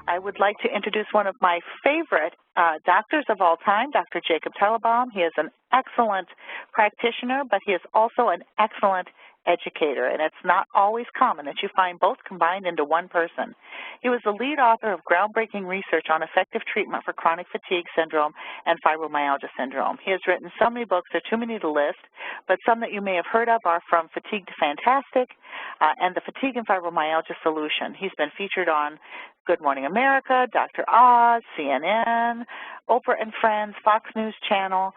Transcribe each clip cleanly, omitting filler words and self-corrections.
I would like to introduce one of my favorite doctors of all time, Dr. Jacob Teitelbaum. He is an excellent practitioner, but he is also an excellent educator, and it's not always common that you find both combined into one person. He was the lead author of groundbreaking research on effective treatment for chronic fatigue syndrome and fibromyalgia syndrome. He has written so many books, there are too many to list, but some that you may have heard of are From Fatigue to Fantastic and The Fatigue and Fibromyalgia Solution. He's been featured on Good Morning America, Dr. Oz, CNN, Oprah and Friends, Fox News Channel,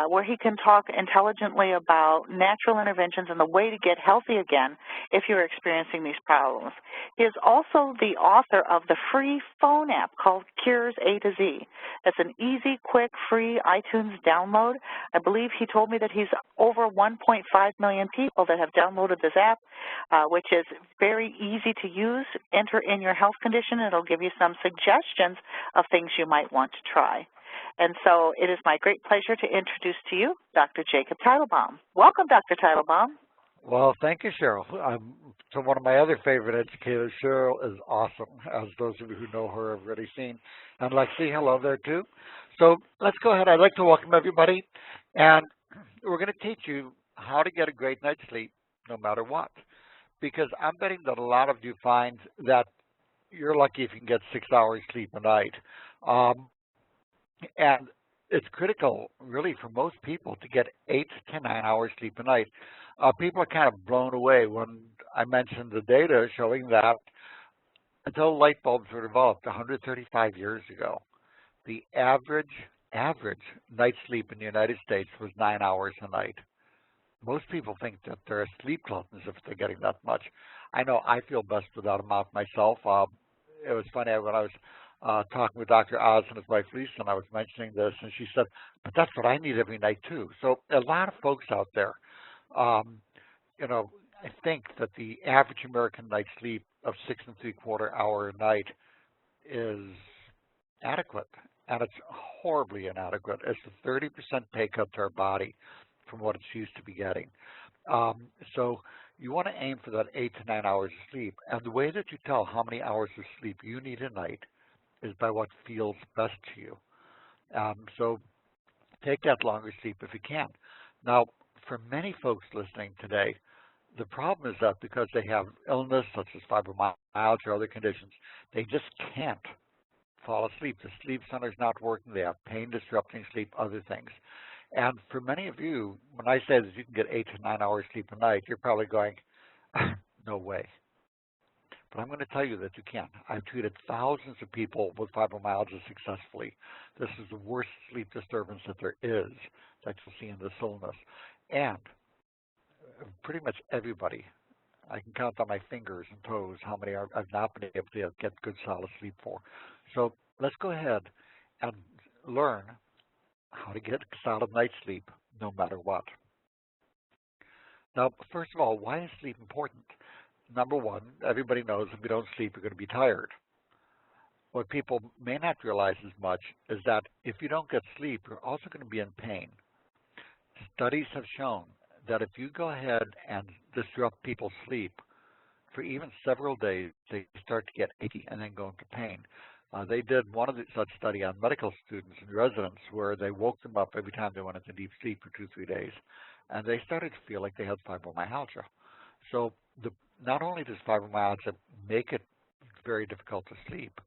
where he can talk intelligently about natural interventions and the way to get healthy again if you're experiencing these problems. He is also the author of the free phone app called Cures A to Z. It's an easy, quick, free iTunes download. I believe he told me that he's over 1.5 million people that have downloaded this app, which is very easy to use. Enter in your health condition. It'll give you some suggestions of things you might want to try. And so it is my great pleasure to introduce to you Dr. Jacob Teitelbaum. Welcome, Dr. Teitelbaum. Well, thank you, Cheryl. So one of my other favorite educators, Cheryl, is awesome, as those of you who know her have already seen. And Lexi, hello there too. So let's go ahead. I'd like to welcome everybody, and we're going to teach you how to get a great night's sleep no matter what. Because I'm betting that a lot of you find that you're lucky if you can get 6 hours sleep a night. And it's critical, really, for most people to get 8 to 9 hours sleep a night. People are kind of blown away when I mentioned the data showing that until light bulbs were developed 135 years ago, the average night sleep in the United States was 9 hours a night. Most people think that they're sleep gluttons if they're getting that much. I know I feel best with that amount myself. It was funny when I was talking with Dr. Oz and his wife Lisa, and I was mentioning this, and she said, but that's what I need every night too. So a lot of folks out there, I think that the average American night sleep of 6 3/4 hours a night is adequate, and it's horribly inadequate. It's a 30% pay cut to our body from what it's used to be getting. So you want to aim for that 8 to 9 hours of sleep, and the way that you tell how many hours of sleep you need a night is by what feels best to you. So take that longer sleep if you can. Now, for many folks listening today, the problem is that because they have illness such as fibromyalgia or other conditions, they just can't fall asleep. The sleep center's not working. They have pain disrupting sleep, other things. And for many of you, when I say that you can get 8 to 9 hours sleep a night, you're probably going, no way. But I'm going to tell you that you can. I've treated thousands of people with fibromyalgia successfully. This is the worst sleep disturbance that there is that you'll see in this illness. And pretty much everybody, I can count on my fingers and toes how many I've not been able to get good solid sleep for. So let's go ahead and learn how to get solid night's sleep no matter what. Now, first of all, why is sleep important? Number one, everybody knows if you don't sleep, you're going to be tired. What people may not realize as much is that if you don't get sleep, you're also going to be in pain. Studies have shown that if you go ahead and disrupt people's sleep for even several days, they start to get achy and then go into pain. They did one of such study on medical students and residents where they woke them up every time they went into deep sleep for 2 or 3 days, and they started to feel like they had fibromyalgia. So not only does fibromyalgia make it very difficult to sleep,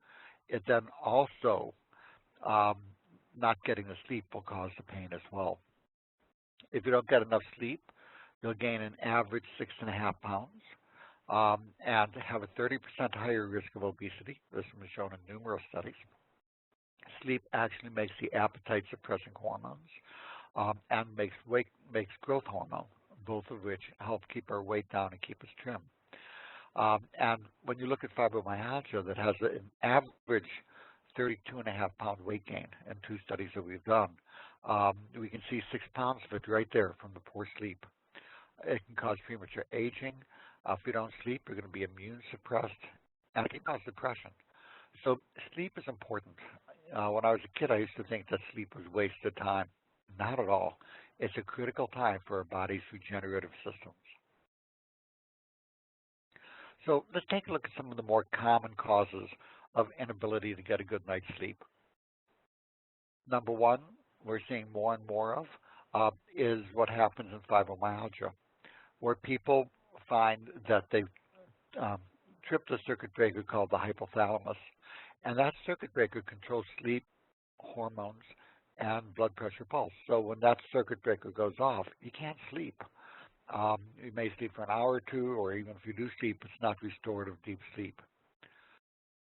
it then also not getting the sleep will cause the pain as well. If you don't get enough sleep, you'll gain an average 6.5 pounds and have a 30% higher risk of obesity. This has been shown in numerous studies. Sleep actually makes the appetite-suppressing hormones and makes growth hormone, both of which help keep our weight down and keep us trim. And when you look at fibromyalgia that has an average 32.5 pound weight gain in 2 studies that we've done, we can see 6 pounds of it right there from the poor sleep. It can cause premature aging. If you don't sleep, you're going to be immune suppressed, and it can cause depression. So sleep is important. When I was a kid, I used to think that sleep was wasted time. Not at all. It's a critical time for our body's regenerative systems. So let's take a look at some of the more common causes of inability to get a good night's sleep. Number one, we're seeing more and more of is what happens in fibromyalgia, where people find that they've tripped a circuit breaker called the hypothalamus. And that circuit breaker controls sleep, hormones, and blood pressure pulse. So when that circuit breaker goes off, you can't sleep. You may sleep for an hour or two, or even if you do sleep, it's not restorative deep sleep.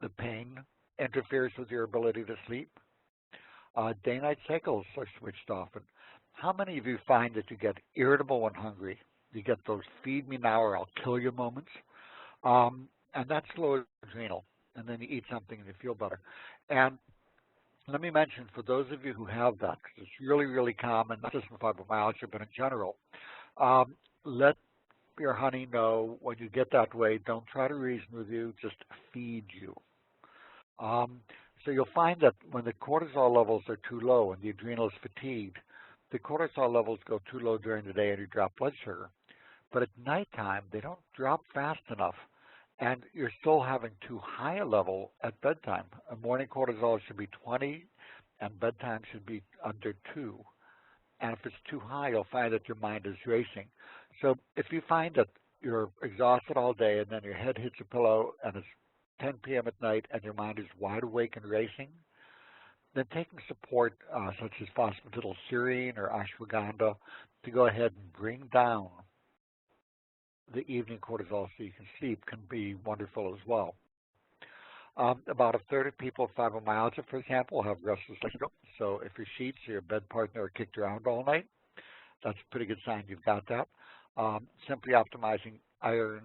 The pain interferes with your ability to sleep. Day-night cycles are switched often. How many of you find that you get irritable when hungry? You get those feed me now or I'll kill you moments. And that's low adrenal. And then you eat something and you feel better. And let me mention, for those of you who have that, because it's really, really common, not just in fibromyalgia, but in general, let your honey know when you get that way. Don't try to reason with you, just feed you. So you'll find that when the cortisol levels are too low and the adrenal is fatigued, the cortisol levels go too low during the day and you drop blood sugar. But at nighttime, they don't drop fast enough, and you're still having too high a level at bedtime. A morning cortisol should be 20, and bedtime should be under 2. And if it's too high, you'll find that your mind is racing. So if you find that you're exhausted all day and then your head hits a pillow and it's 10 p.m. at night and your mind is wide awake and racing, then taking support such as phosphatidylserine or ashwagandha to go ahead and bring down the evening cortisol so you can sleep can be wonderful as well. About a third of people with fibromyalgia, for example, have restless leg syndrome. So if your sheets or your bed partner are kicked around all night, that's a pretty good sign you've got that. Simply optimizing iron,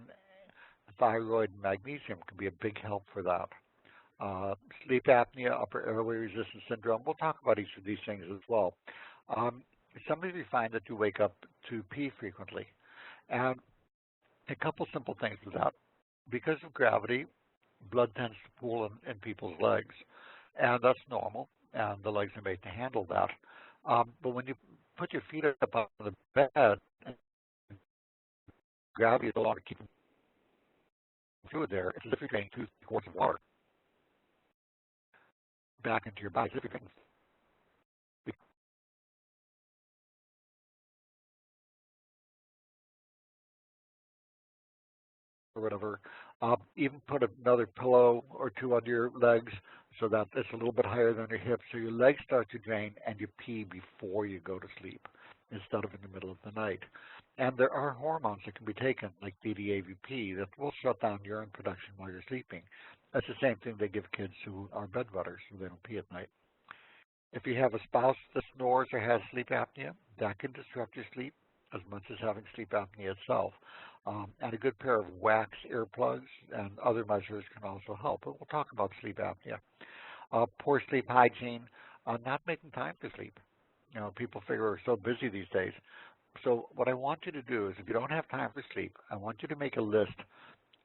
thyroid, and magnesium can be a big help for that. Sleep apnea, upper airway resistance syndrome, we'll talk about each of these things as well. Some of you find that you wake up to pee frequently. And a couple simple things with that. Because of gravity, blood tends to pool in people's legs, and that's normal, and the legs are made to handle that. But when you put your feet up on the bed, gravity is no longer keeping fluid there. It's as if you're draining 2 quarts of water back into your body. As if you're drinking or whatever. Even put another pillow or two under your legs so that it's a little bit higher than your hips, so your legs start to drain and you pee before you go to sleep instead of in the middle of the night. And there are hormones that can be taken, like DDAVP, that will shut down urine production while you're sleeping. That's the same thing they give kids who are bedwetters, so they don't pee at night. If you have a spouse that snores or has sleep apnea, that can disrupt your sleep as much as having sleep apnea itself. And a good pair of wax earplugs and other measures can also help. But we'll talk about sleep apnea. Poor sleep hygiene, not making time for sleep. You know, people figure we're so busy these days. So what I want you to do is, if you don't have time for sleep, I want you to make a list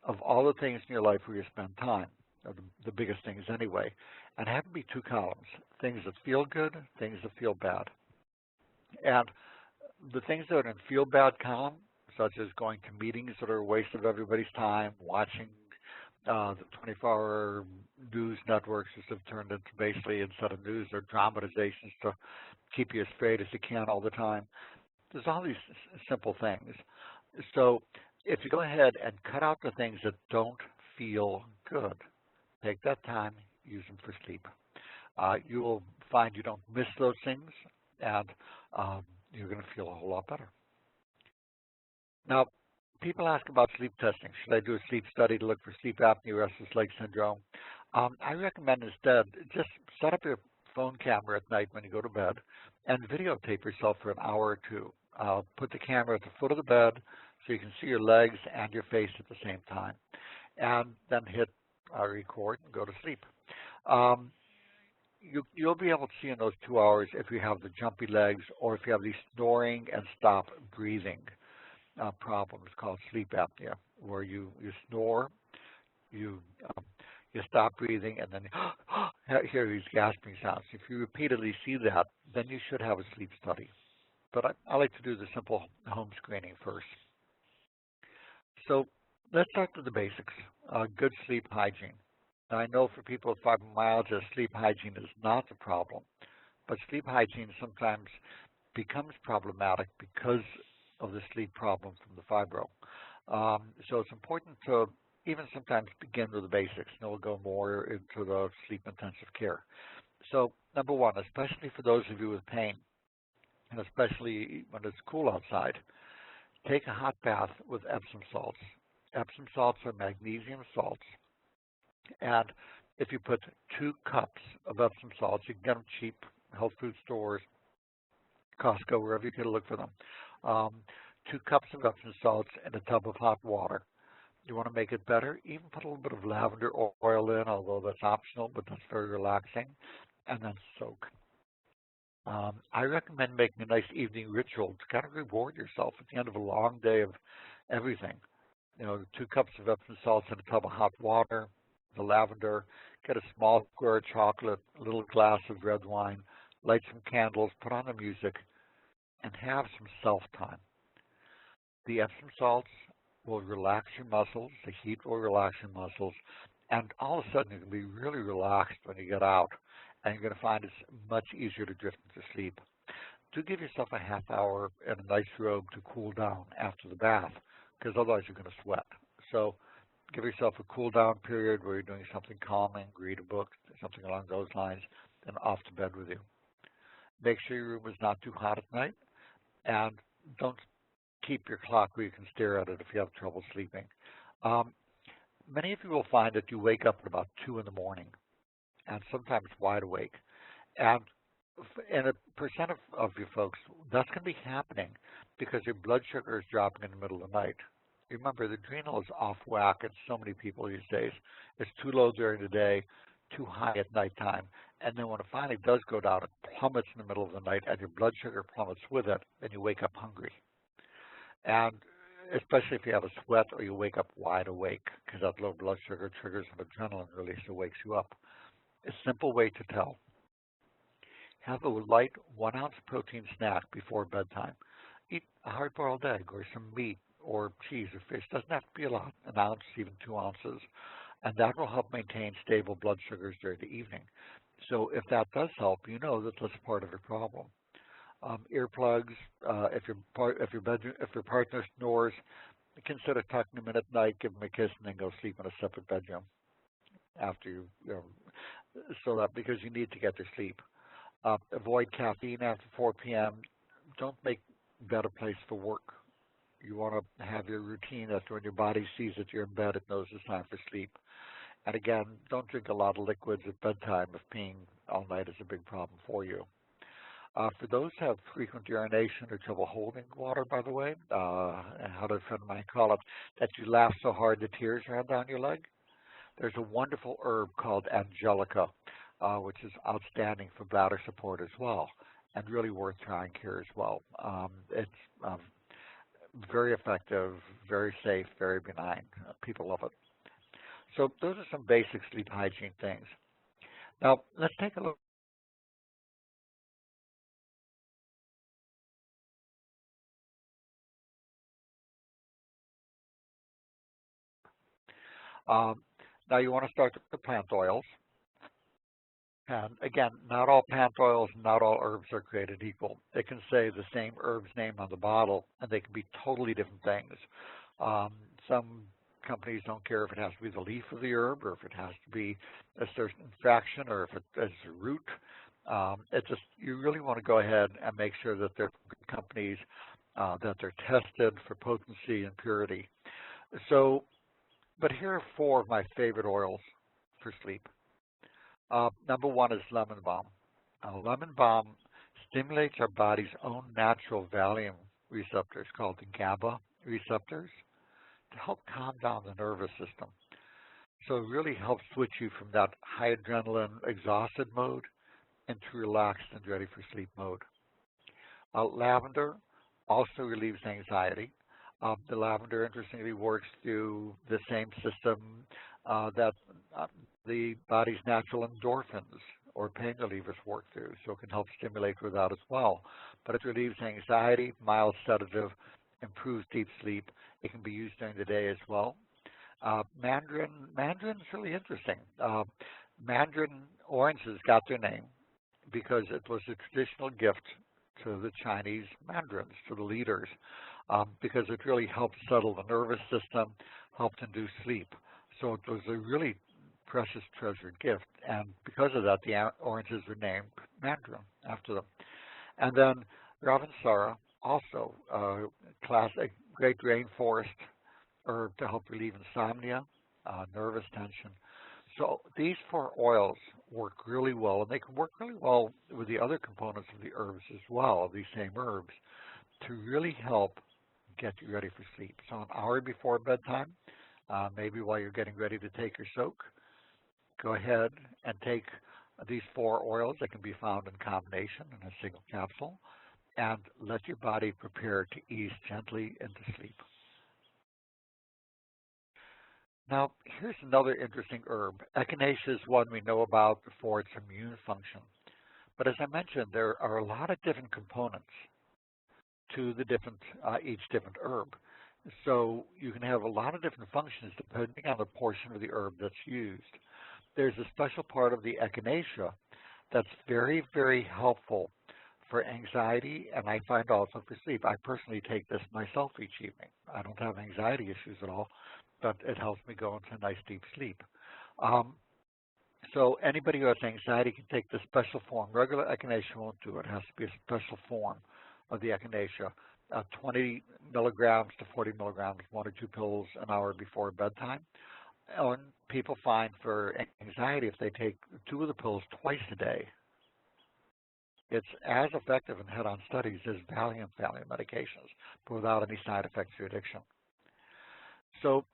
of all the things in your life where you spend time, or the biggest things anyway, and have them be 2 columns, things that feel good, things that feel bad. And the things that are in feel bad column, such as going to meetings that are a waste of everybody's time, watching the 24-hour news networks that have turned into basically, instead of news, or dramatizations to keep you as straight as you can all the time. There's all these simple things. So if you go ahead and cut out the things that don't feel good, take that time, use them for sleep. You will find you don't miss those things, and you're going to feel a whole lot better. Now, people ask about sleep testing. Should I do a sleep study to look for sleep apnea, restless leg syndrome? I recommend instead just set up your phone camera at night when you go to bed and videotape yourself for an hour or 2. Put the camera at the foot of the bed so you can see your legs and your face at the same time. And then hit record and go to sleep. You'll be able to see in those 2 hours if you have the jumpy legs or if you have these snoring and stop breathing problems called sleep apnea, where you snore, you stop breathing, and then hear these gasping sounds. If you repeatedly see that, then you should have a sleep study. But I like to do the simple home screening first. So let's start with the basics, good sleep hygiene. Now, I know for people with fibromyalgia, sleep hygiene is not the problem, but sleep hygiene sometimes becomes problematic because of the sleep problem from the fibro. So it's important to even sometimes begin with the basics, and we'll go more into the sleep intensive care. So number one, especially for those of you with pain, and especially when it's cool outside, take a hot bath with Epsom salts. Epsom salts are magnesium salts, and if you put 2 cups of Epsom salts, you can get them cheap, health food stores, Costco, wherever you can look for them. 2 cups of Epsom salts in a tub of hot water. You want to make it better, even put a little bit of lavender oil in, although that's optional, but that's very relaxing, and then soak. I recommend making a nice evening ritual to kind of reward yourself at the end of a long day of everything. 2 cups of Epsom salts in a tub of hot water, the lavender, get a small square of chocolate, a little glass of red wine, light some candles, put on the music, and have some self-time. The Epsom salts will relax your muscles, the heat will relax your muscles, and all of a sudden you can be really relaxed when you get out, and you're going to find it's much easier to drift into sleep. Do give yourself a half hour in a nice robe to cool down after the bath, because otherwise you're going to sweat. So give yourself a cool down period where you're doing something calming, read a book, something along those lines, and off to bed with you. Make sure your room is not too hot at night, and don't keep your clock where you can stare at it if you have trouble sleeping. Many of you will find that you wake up at about 2 in the morning, and sometimes wide awake. And a percent of you folks, that's going to be happening because your blood sugar is dropping in the middle of the night. Remember, the adrenal is off whack in so many people these days. It's too low during the day, too high at nighttime. And then when it finally does go down, it plummets in the middle of the night, and your blood sugar plummets with it, and you wake up hungry. And especially if you have a sweat or you wake up wide awake, because that low blood sugar triggers an adrenaline release that wakes you up. A simple way to tell. Have a light 1-ounce protein snack before bedtime. Eat a hard-boiled egg or some meat or cheese or fish. Doesn't have to be a lot, an ounce, even 2 ounces. And that will help maintain stable blood sugars during the evening. So if that does help, you know that that's part of your problem. Earplugs, if your partner snores, consider tucking him in at night, give him a kiss, and then go sleep in a separate bedroom after so that because you need to get your sleep. Avoid caffeine after 4 p.m. Don't make bed a place for work. You want to have your routine that when your body sees that you're in bed, it knows it's time for sleep. And again, don't drink a lot of liquids at bedtime if peeing all night is a big problem for you. For those who have frequent urination or trouble holding water, by the way, how does a friend of mine call it, that you laugh so hard the tears run down your leg, there's a wonderful herb called Angelica, which is outstanding for bladder support as well, and really worth trying here as well. It's very effective, very safe, very benign. People love it. So those are some basic sleep hygiene things. Now, let's take a look. Now you want to start with the plant oils. And again, not all plant oils, not all herbs are created equal. It can say the same herb's name on the bottle, and they can be totally different things. Some companies don't care if it has to be the leaf of the herb, or if it has to be a certain fraction, or if it is a root. You really want to go ahead and make sure that they're good companies, that they're tested for potency and purity. So, but here are 4 of my favorite oils for sleep. Number 1 is lemon balm. Lemon balm stimulates our body's own natural Valium receptors called the GABA receptors to help calm down the nervous system. So it really helps switch you from that high adrenaline exhausted mode into relaxed and ready for sleep mode. Lavender also relieves anxiety. The lavender, interestingly, works through the same system that the body's natural endorphins or pain relievers work through, so it can help stimulate with that as well. But it relieves anxiety, mild sedative, improves deep sleep. It can be used during the day as well. Mandarin's really interesting. Mandarin oranges got their name because it was a traditional gift to the Chinese mandarins, to the leaders, because it really helped settle the nervous system, helped induce sleep. So it was a really precious, treasured gift, and because of that, the oranges were named Mandarin after them. And then Ravensara, also a classic, great rainforest herb to help relieve insomnia, nervous tension. So these 4 oils work really well, and they can work really well with the other components of the herbs as well, of these same herbs, to really help get you ready for sleep. So an hour before bedtime, maybe while you're getting ready to take your soak, go ahead and take these 4 oils that can be found in combination in a single capsule, and let your body prepare to ease gently into sleep. Now, here's another interesting herb. Echinacea is one we know about for its immune function. But as I mentioned, there are a lot of different components to the each different herb. So you can have a lot of different functions depending on the portion of the herb that's used. There's a special part of the echinacea that's very, very helpful for anxiety, and I find also for sleep. I personally take this myself each evening. I don't have anxiety issues at all, but it helps me go into a nice deep sleep. So anybody who has anxiety can take this special form. Regular echinacea won't do it. It has to be a special form of the echinacea. 20 milligrams to 40 milligrams, 1 or 2 pills an hour before bedtime. And people find for anxiety, if they take 2 of the pills twice a day, it's as effective in head-on studies as Valium family medications, but without any side effects or addiction. So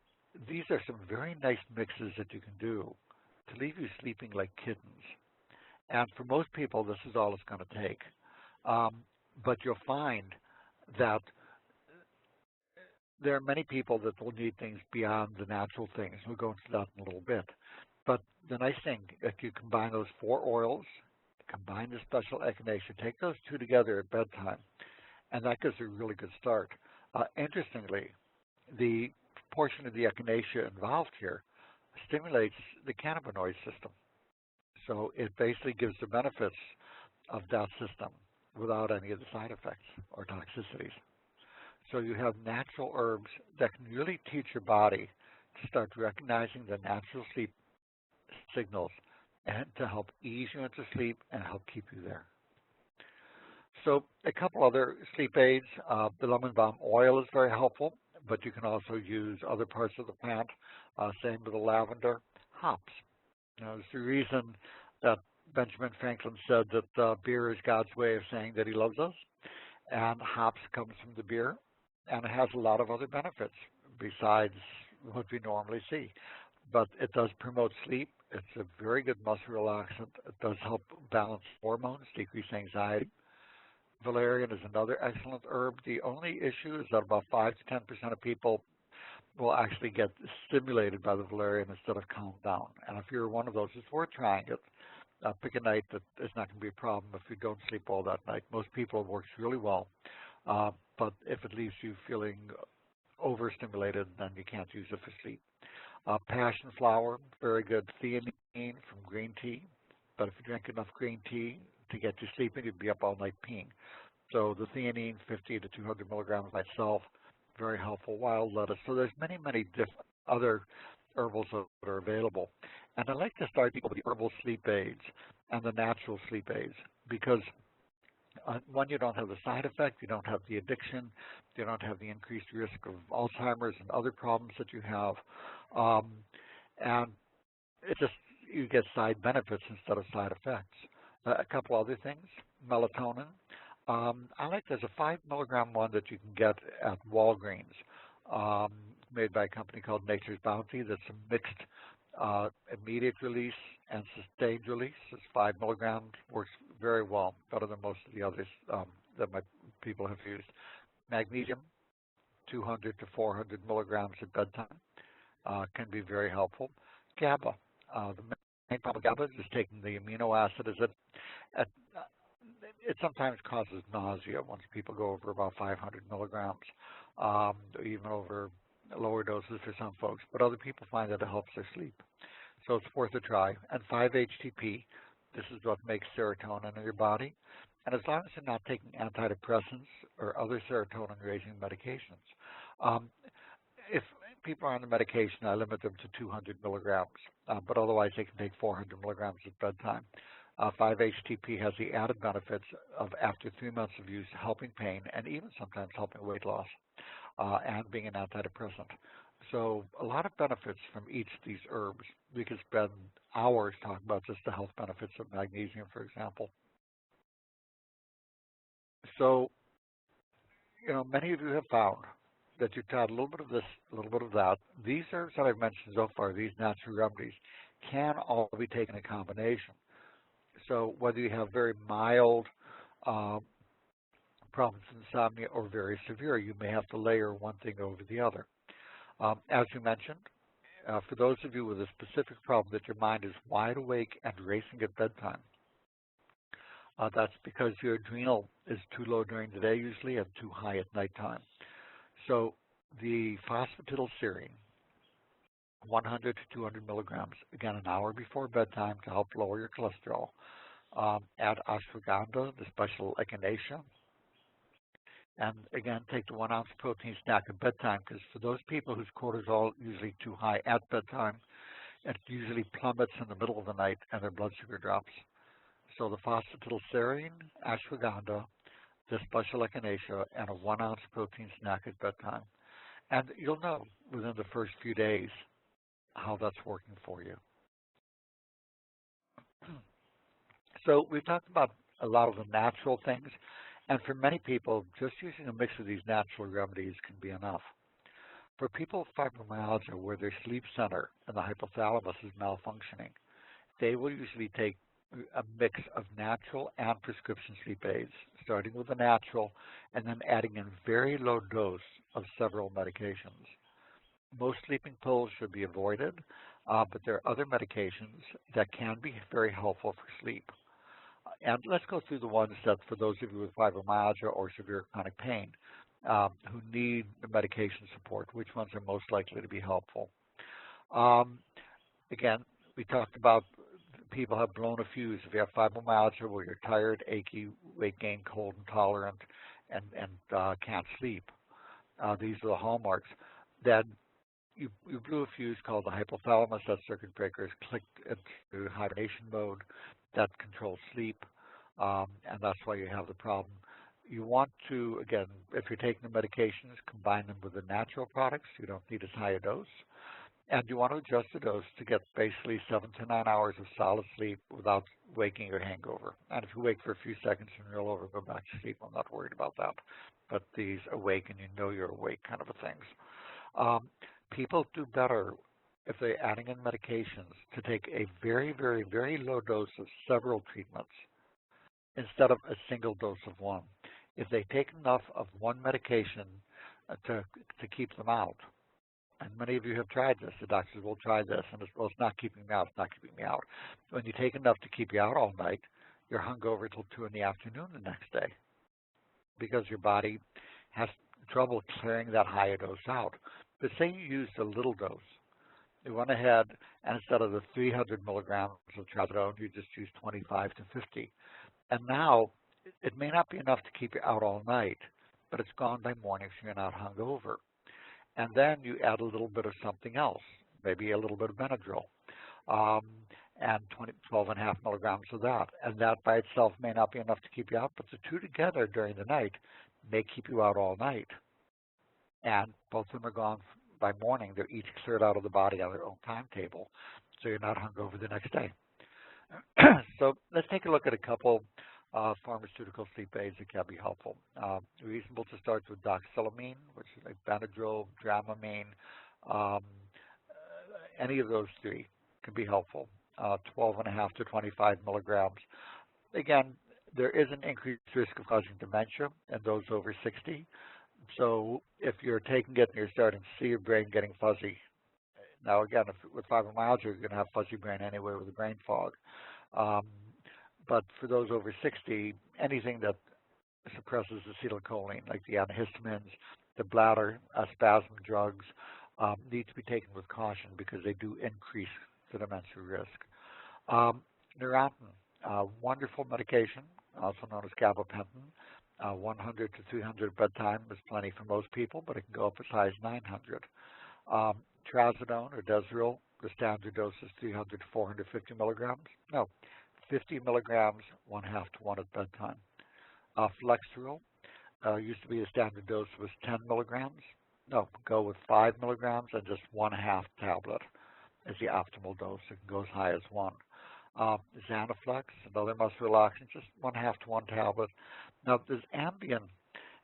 these are some very nice mixes that you can do to leave you sleeping like kittens. And for most people, this is all it's going to take. But you'll find that there are many people that will need things beyond the natural things. We'll go into that in a little bit. But the nice thing, if you combine those 4 oils, combine the special echinacea, take those 2 together at bedtime, and that gives a really good start. Interestingly, the portion of the echinacea involved here stimulates the cannabinoid system. So it basically gives the benefits of that system without any of the side effects or toxicities. So you have natural herbs that can really teach your body to start recognizing the natural sleep signals and to help ease you into sleep and help keep you there. So a couple other sleep aids. The lemon balm oil is very helpful, but you can also use other parts of the plant. Same with the lavender. Hops. Now, there's the reason that Benjamin Franklin said that beer is God's way of saying that he loves us, and hops comes from the beer, and it has a lot of other benefits besides what we normally see. But it does promote sleep. It's a very good muscle relaxant. It does help balance hormones, decrease anxiety. Valerian is another excellent herb. The only issue is that about 5 to 10% of people will actually get stimulated by the valerian instead of calmed down. And if you're one of those, it's worth trying it. Pick a night that is not going to be a problem if you don't sleep all that night. Most people, it works really well. But if it leaves you feeling overstimulated, then you can't use it for sleep. Passion flower, very good. Theanine from green tea. But if you drink enough green tea to get you sleeping, you'd be up all night peeing. So the theanine, 50 to 200 milligrams myself, very helpful. Wild lettuce. So there's many, many different other herbals that are available. And I like to start people with the herbal sleep aids and the natural sleep aids because one, you don't have the side effect, you don't have the addiction, you don't have the increased risk of Alzheimer's and other problems that you have. And it just, you get side benefits instead of side effects. A couple other things, melatonin. I like there's a 5 milligram one that you can get at Walgreens, made by a company called Nature's Bounty. That's a mixed immediate release and sustained release. It's 5 milligrams, works very well, better than most of the others that my people have used. Magnesium, 200 to 400 milligrams at bedtime, can be very helpful. GABA, the main problem with GABA is taking the amino acid. It sometimes causes nausea once people go over about 500 milligrams, even over lower doses for some folks, but other people find that it helps their sleep. So it's worth a try. And 5-HTP, this is what makes serotonin in your body. And as long as you're not taking antidepressants or other serotonin-raising medications, um, if people are on the medication, I limit them to 200 milligrams, but otherwise they can take 400 milligrams at bedtime. 5-HTP has the added benefits of, after 3 months of use, helping pain and even sometimes helping weight loss and being an antidepressant. So a lot of benefits from each of these herbs. We could spend hours talking about just the health benefits of magnesium, for example. So, many of you have found that you've tried a little bit of this, a little bit of that. These herbs that I've mentioned so far, these natural remedies, can all be taken in combination. So whether you have very mild problems with insomnia or very severe, you may have to layer one thing over the other. As you mentioned, for those of you with a specific problem that your mind is wide awake and racing at bedtime, that's because your adrenal is too low during the day usually and too high at nighttime. So the phosphatidylserine, 100 to 200 milligrams, again, an hour before bedtime to help lower your cholesterol. Add ashwagandha, the special echinacea. And again, take the 1 ounce protein snack at bedtime, because for those people whose cortisol is usually too high at bedtime, it usually plummets in the middle of the night and their blood sugar drops. So the phosphatidylserine, ashwagandha, the special echinacea, and a 1 ounce protein snack at bedtime. And you'll know within the first few days how that's working for you. So we've talked about a lot of the natural things, and for many people, just using a mix of these natural remedies can be enough. For people with fibromyalgia, where their sleep center and the hypothalamus is malfunctioning, they will usually take a mix of natural and prescription sleep aids, starting with the natural and then adding in very low dose of several medications. Most sleeping pills should be avoided, but there are other medications that can be very helpful for sleep. And let's go through the ones that, for those of you with fibromyalgia or severe chronic pain who need the medication support, which ones are most likely to be helpful. Again, we talked about people have blown a fuse. If you have fibromyalgia where you're tired, achy, weight gain, cold intolerant, and can't sleep, these are the hallmarks. Then you blew a fuse called the hypothalamus. That circuit breaker is clicked into hibernation mode. That controls sleep, and that's why you have the problem. You want to, again, if you're taking the medications, combine them with the natural products. You don't need as high a dose. And you want to adjust the dose to get basically 7 to 9 hours of solid sleep without waking or hangover. And if you wake for a few seconds and roll over, go back to sleep, I'm not worried about that. But these awake and you know you're awake kind of a things. People do better if they're adding in medications to take a very, very, very low dose of several treatments instead of a single dose of one. If they take enough of one medication to keep them out, and many of you have tried this, the doctors will try this, and it's not keeping me out, it's not keeping me out. When you take enough to keep you out all night, you're hungover till 2 in the afternoon the next day because your body has trouble clearing that higher dose out. But say you used a little dose. You went ahead and instead of the 300 milligrams of trazodone, you just used 25 to 50. And now it may not be enough to keep you out all night, but it's gone by morning so you're not hungover. And then you add a little bit of something else, maybe a little bit of Benadryl, and 12.5 milligrams of that. And that by itself may not be enough to keep you out, but the two together during the night may keep you out all night. And both of them are gone by morning. They're each cleared out of the body on their own timetable, so you're not hungover the next day. So let's take a look at a couple pharmaceutical sleep aids that can be helpful. Reasonable to start with doxylamine, which is like Benadryl, Dramamine. Any of those three can be helpful. 12.5 to 25 milligrams. Again, there is an increased risk of causing dementia in those over 60. So if you're taking it and you're starting to see your brain getting fuzzy, now again, with fibromyalgia, you're going to have fuzzy brain anyway with the brain fog. But for those over 60, anything that suppresses acetylcholine, like the antihistamines, the bladder spasm drugs, need to be taken with caution because they do increase the dementia risk. Neurontin, wonderful medication, also known as gabapentin. 100 to 300 bedtime is plenty for most people, but it can go up as high as 900. Trazodone or Desril, the standard dose is 300 to 450 milligrams. No, 50 milligrams, 1/2 to 1 at bedtime. Flexeril used to be the standard dose was 10 milligrams. No, go with 5 milligrams and just 1/2 tablet is the optimal dose. It can go as high as 1. Xanaflex, another muscle relaxant, just 1/2 to 1 tablet. Now, there's Ambien.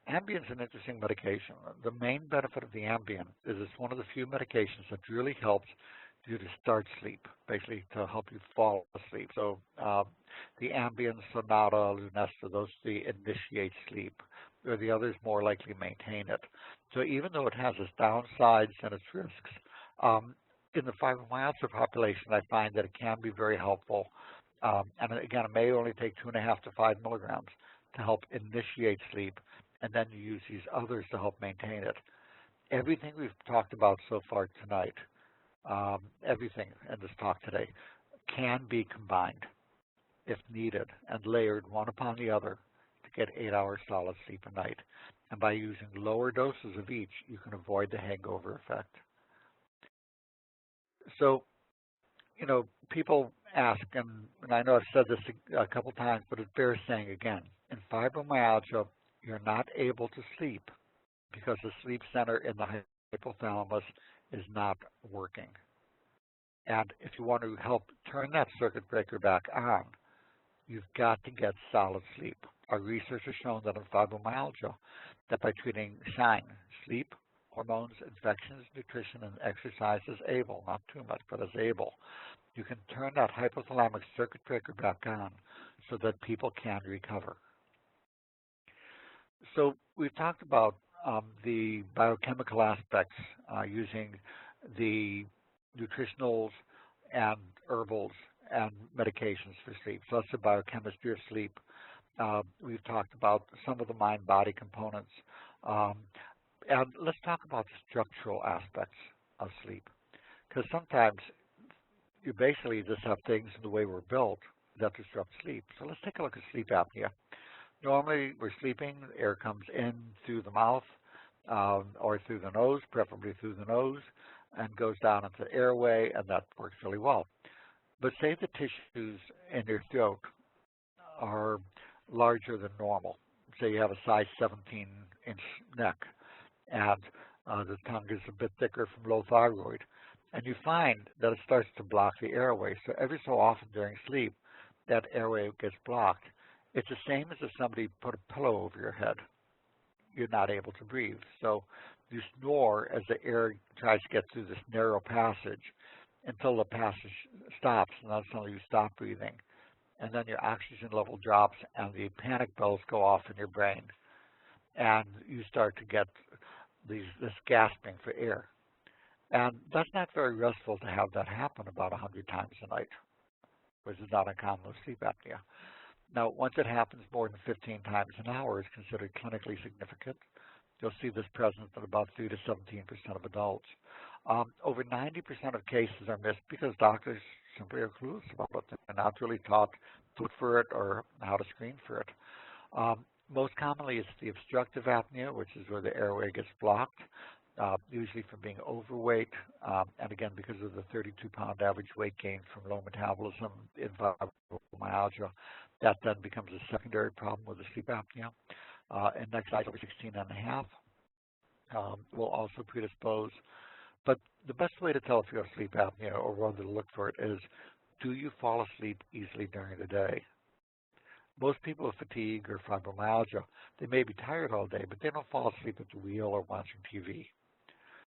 Ambien's an interesting medication. The main benefit of the Ambien is it's one of the few medications that really helps you to start sleep, basically to help you fall asleep. So the Ambien, Sonata, Lunesta, those three initiate sleep, where the others more likely maintain it. So even though it has its downsides and its risks, in the fibromyalgia population, I find that it can be very helpful. And again, it may only take 2.5 to 5 milligrams to help initiate sleep, and then you use these others to help maintain it. Everything we've talked about so far tonight, everything in this talk today, can be combined if needed and layered one upon the other to get 8 hours solid sleep a night. And by using lower doses of each, you can avoid the hangover effect. So, you know, people ask, and I know I've said this a couple times, but it bears saying again, in fibromyalgia, you're not able to sleep because the sleep center in the hypothalamus is not working. And if you want to help turn that circuit breaker back on, you've got to get solid sleep. Our research has shown that in fibromyalgia, that by treating SHINE, sleep, hormones, infections, nutrition, and exercise is able, not too much, but is able, you can turn that hypothalamic circuit breaker back on so that people can recover. So we've talked about the biochemical aspects using the nutritionals and herbals and medications for sleep. So that's the biochemistry of sleep. We've talked about some of the mind-body components. And let's talk about the structural aspects of sleep. Because sometimes you basically just have things in the way we're built that disrupt sleep. So let's take a look at sleep apnea. Normally, we're sleeping, air comes in through the mouth or through the nose, preferably through the nose, and goes down into the airway, and that works really well. But say the tissues in your throat are larger than normal. Say you have a size 17-inch neck, and the tongue is a bit thicker from low thyroid, and you find that it starts to block the airway. So every so often during sleep, that airway gets blocked. It's the same as if somebody put a pillow over your head. You're not able to breathe. So you snore as the air tries to get through this narrow passage until the passage stops, and then suddenly you stop breathing. And then your oxygen level drops, and the panic bells go off in your brain. And you start to get this gasping for air. And that's not very restful to have that happen about 100 times a night, which is not uncommon with sleep apnea. Now, once it happens more than 15 times an hour, it's considered clinically significant. You'll see this present in about 3 to 17% of adults. Over 90% of cases are missed because doctors simply are clueless about it. They're not really taught to look for it or how to screen for it. Most commonly, it's the obstructive apnea, which is where the airway gets blocked, usually from being overweight, and again, because of the 32-pound average weight gain from low metabolism in fibromyalgia. That then becomes a secondary problem with the sleep apnea. And next size over 16.5 will also predispose. But the best way to tell if you have sleep apnea or whether to look for it is, do you fall asleep easily during the day? Most people with fatigue or fibromyalgia, they may be tired all day, but they don't fall asleep at the wheel or watching TV.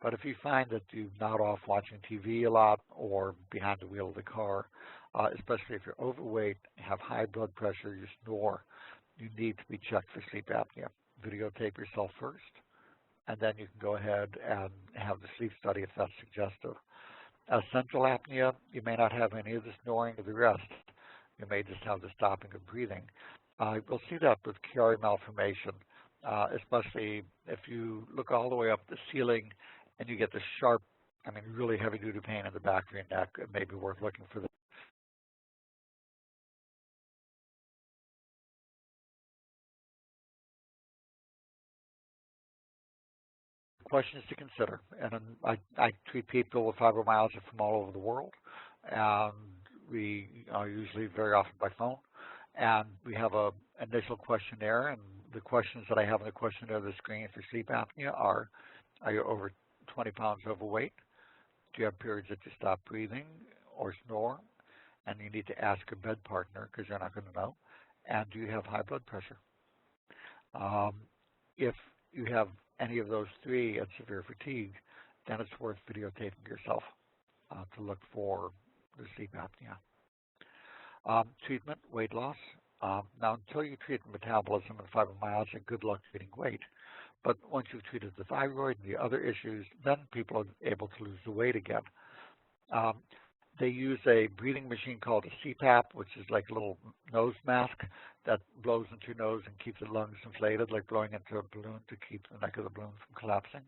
But if you find that you nod off watching TV a lot or behind the wheel of the car, especially if you're overweight, have high blood pressure, you snore, you need to be checked for sleep apnea. Videotape yourself first, and then you can go ahead and have the sleep study if that's suggestive. Central apnea, you may not have any of the snoring or the rest. You may just have the stopping of breathing. We'll see that with Chiari malformation, especially if you look all the way up the ceiling and you get the sharp, I mean, really heavy-duty pain in the back of your neck, it may be worth looking for the questions to consider. And I treat people with fibromyalgia from all over the world, and we are usually very often by phone. And we have a initial questionnaire, and the questions that I have in the questionnaire, the screen for sleep apnea are you over 20 pounds overweight? Do you have periods that you stop breathing or snore? And you need to ask your bed partner because you're not going to know. And do you have high blood pressure? If you have any of those three and severe fatigue, then it's worth videotaping yourself to look for the sleep apnea. Treatment, weight loss. Now, until you treat metabolism and fibromyalgia, good luck treating weight. But once you've treated the thyroid and the other issues, then people are able to lose the weight again. They use a breathing machine called a CPAP, which is like a little nose mask that blows into your nose and keeps the lungs inflated, like blowing into a balloon to keep the neck of the balloon from collapsing.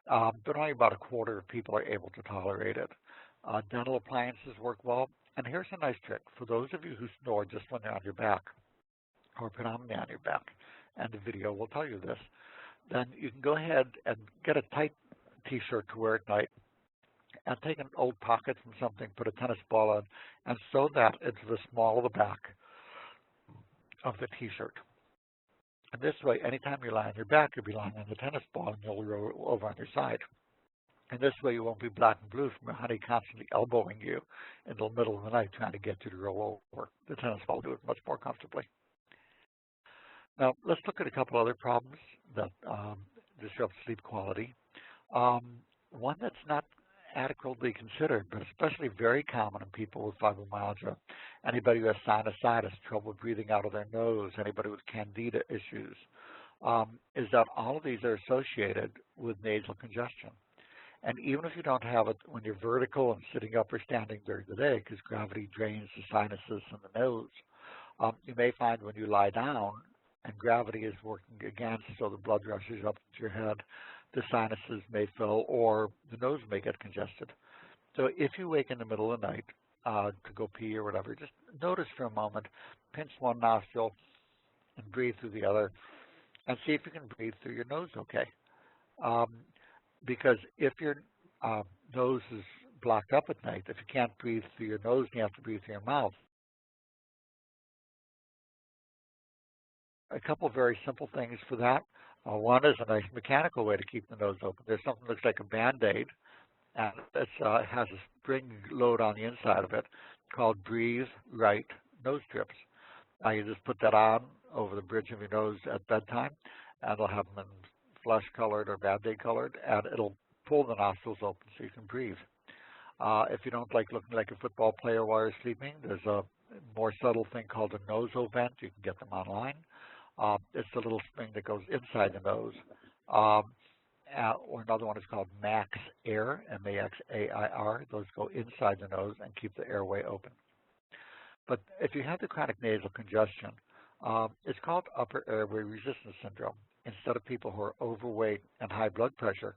But only about a quarter of people are able to tolerate it. Dental appliances work well. And here's a nice trick. For those of you who snore just when you're on your back, or predominantly on your back, and the video will tell you this, then you can go ahead and get a tight t-shirt to wear at night, and take an old pocket from something, put a tennis ball on, and sew that into the small of the back of the t-shirt. And this way, anytime you lie on your back, you'll be lying on the tennis ball and you'll roll over on your side. And this way you won't be black and blue from your honey constantly elbowing you in the middle of the night trying to get you to roll over. The tennis ball will do it much more comfortably. Now, let's look at a couple other problems that disrupt sleep quality. One that's not adequately considered, but especially very common in people with fibromyalgia, anybody who has sinusitis, trouble breathing out of their nose, anybody with candida issues, is that all of these are associated with nasal congestion. And even if you don't have it when you're vertical and sitting up or standing during the day, because gravity drains the sinuses and the nose, you may find when you lie down and gravity is working against, so the blood rushes up into your head, the sinuses may fill or the nose may get congested. So if you wake in the middle of the night to go pee or whatever, just notice for a moment, pinch one nostril and breathe through the other, and see if you can breathe through your nose okay. Because if your nose is blocked up at night, if you can't breathe through your nose and you have to breathe through your mouth, a couple of very simple things for that. One is a nice mechanical way to keep the nose open. There's something that looks like a Band-Aid, and it has a spring load on the inside of it called Breathe Right nose strips. You just put that on over the bridge of your nose at bedtime, and they'll have them in flesh colored or Band-Aid colored, and it'll pull the nostrils open so you can breathe. If you don't like looking like a football player while you're sleeping, there's a more subtle thing called a NosoVent. You can get them online. It's the little spring that goes inside the nose. Or another one is called Max Air, M-A-X-A-I-R. Those go inside the nose and keep the airway open. But if you have the chronic nasal congestion, it's called upper airway resistance syndrome. Instead of people who are overweight and high blood pressure,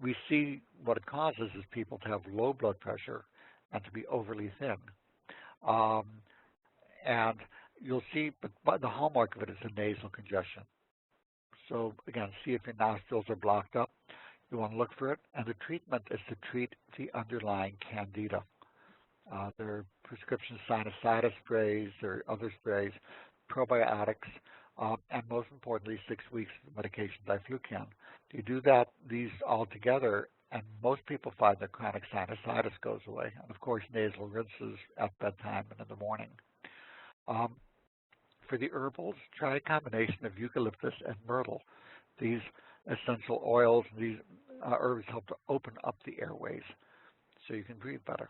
we see what it causes is people to have low blood pressure and to be overly thin. And you'll see, but the hallmark of it is the nasal congestion. So again, see if your nostrils are blocked up. You want to look for it, and the treatment is to treat the underlying candida. There are prescription sinusitis sprays, there are other sprays, probiotics, and most importantly, 6 weeks of medication diflucan. You do that, these all together, and most people find that chronic sinusitis goes away. And of course, nasal rinses at bedtime and in the morning. For the herbals, try a combination of eucalyptus and myrtle. These essential oils, these herbs help to open up the airways so you can breathe better.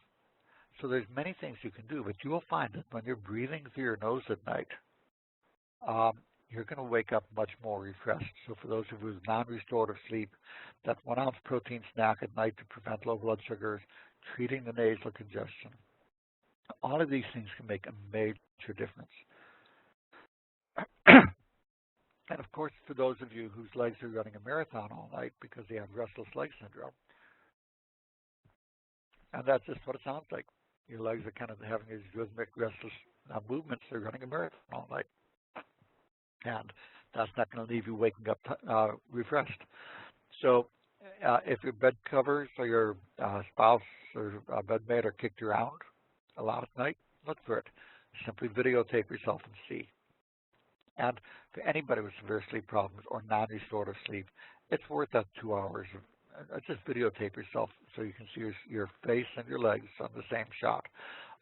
So there's many things you can do, but you will find that when you're breathing through your nose at night, you're going to wake up much more refreshed. So for those of you with non-restorative sleep, that 1 ounce protein snack at night to prevent low blood sugars, treating the nasal congestion, all of these things can make a major difference. And of course, for those of you whose legs are running a marathon all night because they have restless leg syndrome, And that's just what it sounds like. Your legs are kind of having these rhythmic, restless movements. They're running a marathon all night. And that's not going to leave you waking up refreshed. So if your bed covers or your spouse or bedmate are kicked around a lot at night, look for it. Simply videotape yourself and see. And for anybody with severe sleep problems or non-restorative sleep, it's worth that 2 hours of just videotape yourself so you can see your face and your legs on the same shot.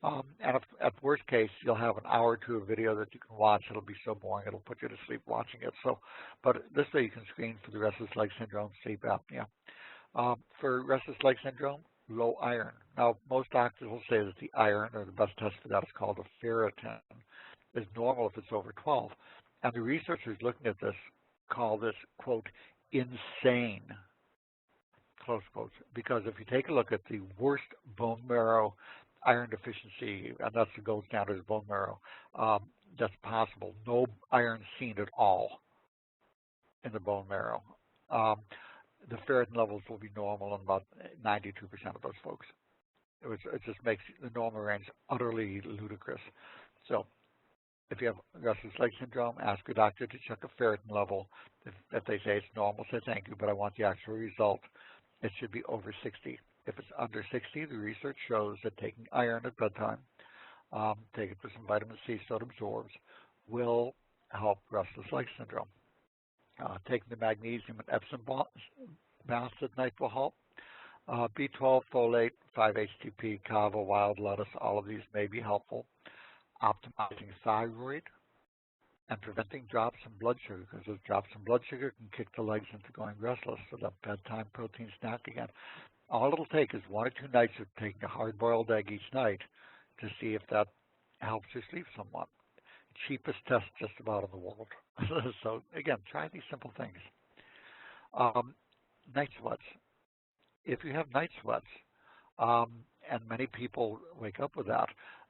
And if, at worst case, you'll have an hour or two of video that you can watch. It'll be so boring, it'll put you to sleep watching it. So, but this way you can screen for the restless leg syndrome, sleep apnea. For restless leg syndrome, low iron. Now, most doctors will say that the iron, or the best test for that is called a ferritin, is normal if it's over 12. And the researchers looking at this call this, quote, insane, close quotes, because if you take a look at the worst bone marrow iron deficiency, and that's the gold standard of bone marrow, that's possible. No iron seen at all in the bone marrow. The ferritin levels will be normal in about 92% of those folks. It just makes the normal range utterly ludicrous. So if you have restless leg syndrome, ask your doctor to check a ferritin level. If they say it's normal, say thank you, but I want the actual result. It should be over 60. If it's under 60, the research shows that taking iron at bedtime, take it for some vitamin C so it absorbs, will help restless leg syndrome. Taking the magnesium and Epsom baths at night will help. B12, folate, 5-HTP, kava, wild lettuce, all of these may be helpful. Optimizing thyroid and preventing drops in blood sugar, because those drops in blood sugar can kick the legs into going restless, so that bedtime protein snack again. All it'll take is 1 or 2 nights of taking a hard-boiled egg each night to see if that helps you sleep somewhat. Cheapest test just about in the world. So again, try these simple things. Night sweats. If you have night sweats, and many people wake up with that,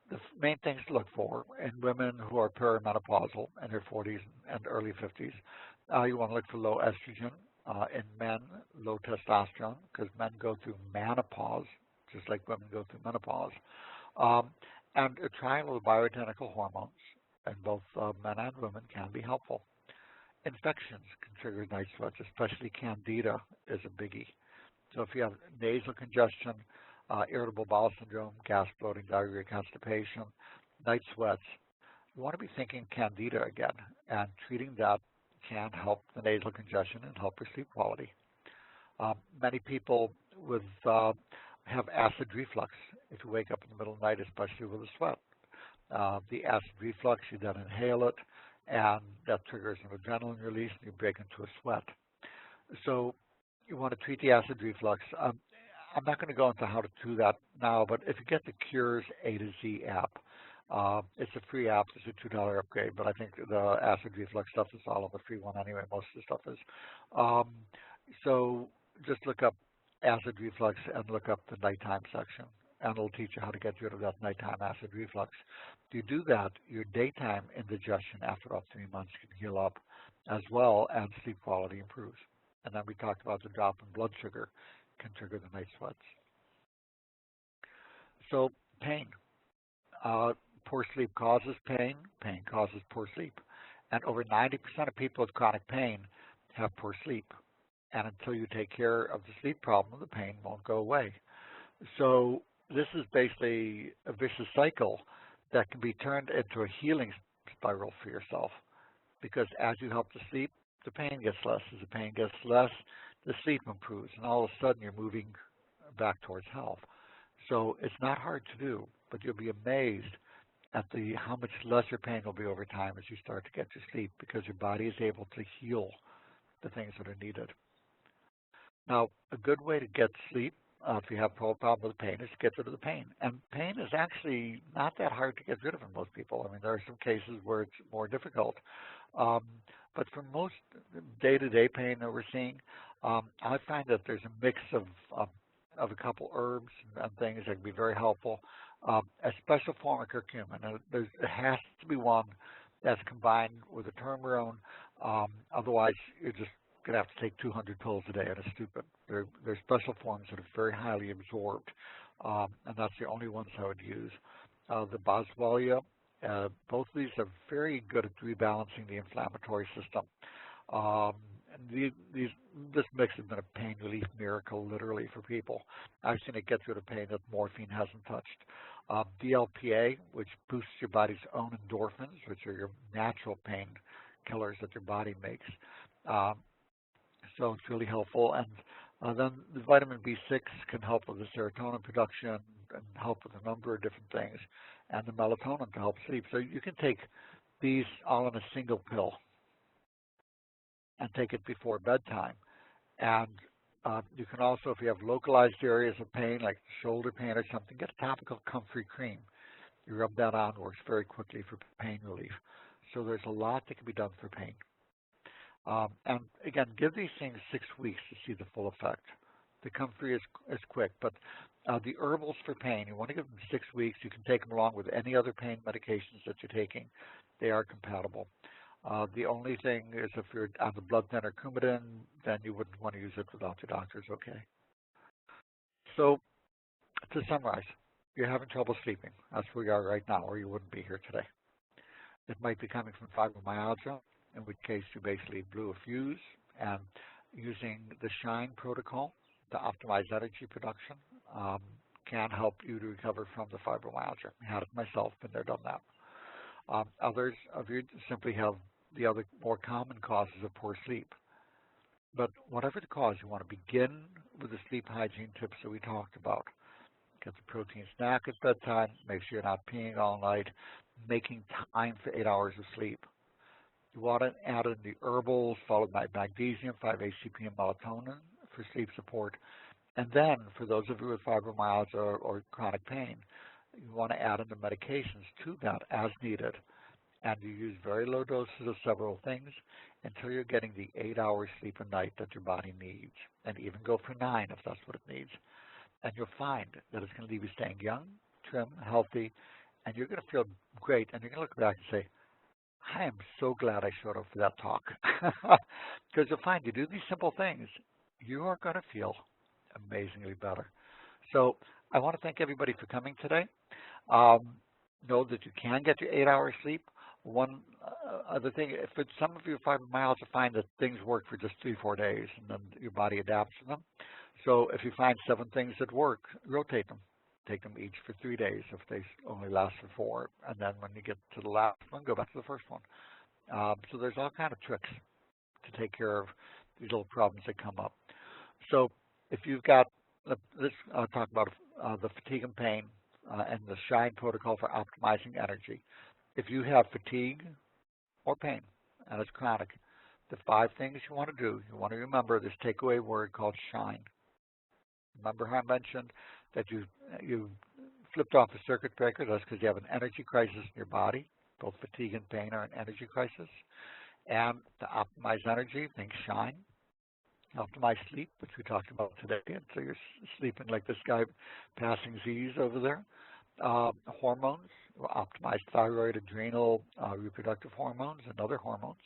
the main things to look for in women who are perimenopausal in their 40s and early 50s, you want to look for low estrogen. In men, low testosterone, because men go through menopause, just like women go through menopause. And a triangle of bioidentical hormones, and both men and women can be helpful. Infections can trigger night sweats, especially candida is a biggie. So if you have nasal congestion, irritable bowel syndrome, gas, bloating, diarrhea, constipation, night sweats, you want to be thinking candida again, and treating that can help the nasal congestion and help your sleep quality. Many people have acid reflux if you wake up in the middle of the night, especially with a sweat. The acid reflux, you then inhale it, and that triggers an adrenaline release, and you break into a sweat. So you want to treat the acid reflux. I'm not going to go into how to do that now, but if you get the Cures A to Z app, it's a free app. It's a $2 upgrade, but I think the acid reflux stuff is all of the free one anyway. Most of the stuff is. So just look up acid reflux and look up the nighttime section, and it'll teach you how to get rid of that nighttime acid reflux. If you do that, your daytime indigestion after about 3 months can heal up as well, and sleep quality improves. And then we talked about the drop in blood sugar can trigger the night sweats. So pain. Poor sleep causes pain. Pain causes poor sleep. And over 90% of people with chronic pain have poor sleep. And until you take care of the sleep problem, the pain won't go away. So this is basically a vicious cycle that can be turned into a healing spiral for yourself. Because as you help to sleep, the pain gets less. As the pain gets less, the sleep improves. And all of a sudden, you're moving back towards health. So it's not hard to do, but you'll be amazed at how much less your pain will be over time as you start to get to sleep, because your body is able to heal the things that are needed. Now, a good way to get sleep, if you have a problem with pain, is to get rid of the pain. And pain is actually not that hard to get rid of in most people. I mean, there are some cases where it's more difficult. But for most day-to-day pain that we're seeing, I find that there's a mix of a couple herbs and things that can be very helpful. A special form of curcumin. There has to be one that's combined with a turmeric. Otherwise, you're just going to have to take 200 pills a day, and it's stupid. There's special forms that are very highly absorbed. and that's the only ones I would use. The Boswellia, both of these are very good at rebalancing the inflammatory system. This mix has been a pain relief miracle, literally, for people. I've seen it get rid of pain that morphine hasn't touched. DLPA, which boosts your body's own endorphins, which are your natural pain killers that your body makes. So it's really helpful. And then the vitamin B6 can help with the serotonin production and help with a number of different things, and the melatonin to help sleep. So you can take these all in a single pill and take it before bedtime. And you can also, if you have localized areas of pain, like shoulder pain or something, get a topical comfrey cream. You rub that on, works very quickly for pain relief. So there's a lot that can be done for pain. And again, give these things 6 weeks to see the full effect. The comfrey is quick, but the herbals for pain, you want to give them 6 weeks. You can take them along with any other pain medications that you're taking. They are compatible. The only thing is if you're on the blood thinner Coumadin, then you wouldn't want to use it without your doctor's okay. So to summarize, you're having trouble sleeping. That's where you are right now, or you wouldn't be here today. It might be coming from fibromyalgia, in which case you basically blew a fuse, and using the SHINE protocol to optimize energy production can help you to recover from the fibromyalgia. I had it myself, been there, done that. Others of you simply have the other more common causes of poor sleep. But whatever the cause, you want to begin with the sleep hygiene tips that we talked about. Get the protein snack at bedtime, make sure you're not peeing all night, making time for 8 hours of sleep. You want to add in the herbals, followed by magnesium, 5-HTP, and melatonin for sleep support. And then, for those of you with fibromyalgia or chronic pain, you want to add in the medications to that as needed. And you use very low doses of several things until you're getting the 8 hours sleep a night that your body needs, and even go for 9 if that's what it needs. And you'll find that it's going to leave you staying young, trim, healthy, and you're going to feel great. And you're going to look back and say, I am so glad I showed up for that talk. Because you'll find you do these simple things, you are going to feel amazingly better. So I want to thank everybody for coming today. Know that you can get your 8 hours sleep. One other thing, for some of you fibromyalgia, find that things work for just 3-4 days, and then your body adapts to them. So if you find 7 things that work, rotate them. Take them each for 3 days if they only last for 4. And then when you get to the last one, go back to the first one. So there's all kind of tricks to take care of these little problems that come up. So if you've got, let's talk about the fatigue and pain and the SHINE protocol for optimizing energy. If you have fatigue or pain and it's chronic, the 5 things you want to do, you want to remember this takeaway word called SHINE. Remember how I mentioned that you flipped off a circuit breaker? That's because you have an energy crisis in your body. Both fatigue and pain are an energy crisis. And to optimize energy, think SHINE. Optimize sleep, which we talked about today. And so you're sleeping like this guy passing Z's over there. Hormones, optimize thyroid, adrenal, reproductive hormones, and other hormones.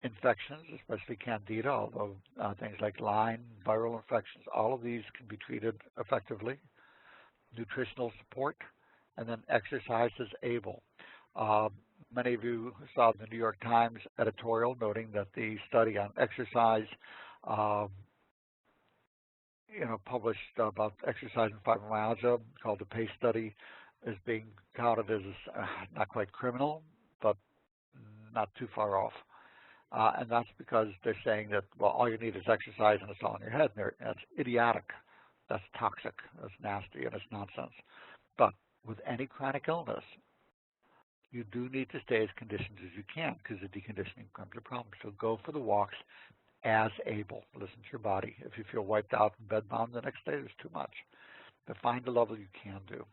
Infections, especially candida, although things like Lyme, viral infections, all of these can be treated effectively. Nutritional support, and then exercise is able. Many of you saw the New York Times editorial noting that the study on exercise, published about exercise and fibromyalgia, called the PACE study, is being touted as not quite criminal, but not too far off. And that's because they're saying that, well, all you need is exercise and it's all in your head. And that's idiotic. That's toxic. That's nasty, and it's nonsense. But with any chronic illness, you do need to stay as conditioned as you can because the deconditioning becomes a problem. So go for the walks as able. Listen to your body. If you feel wiped out and bedbound the next day, there's too much. But find the level you can do.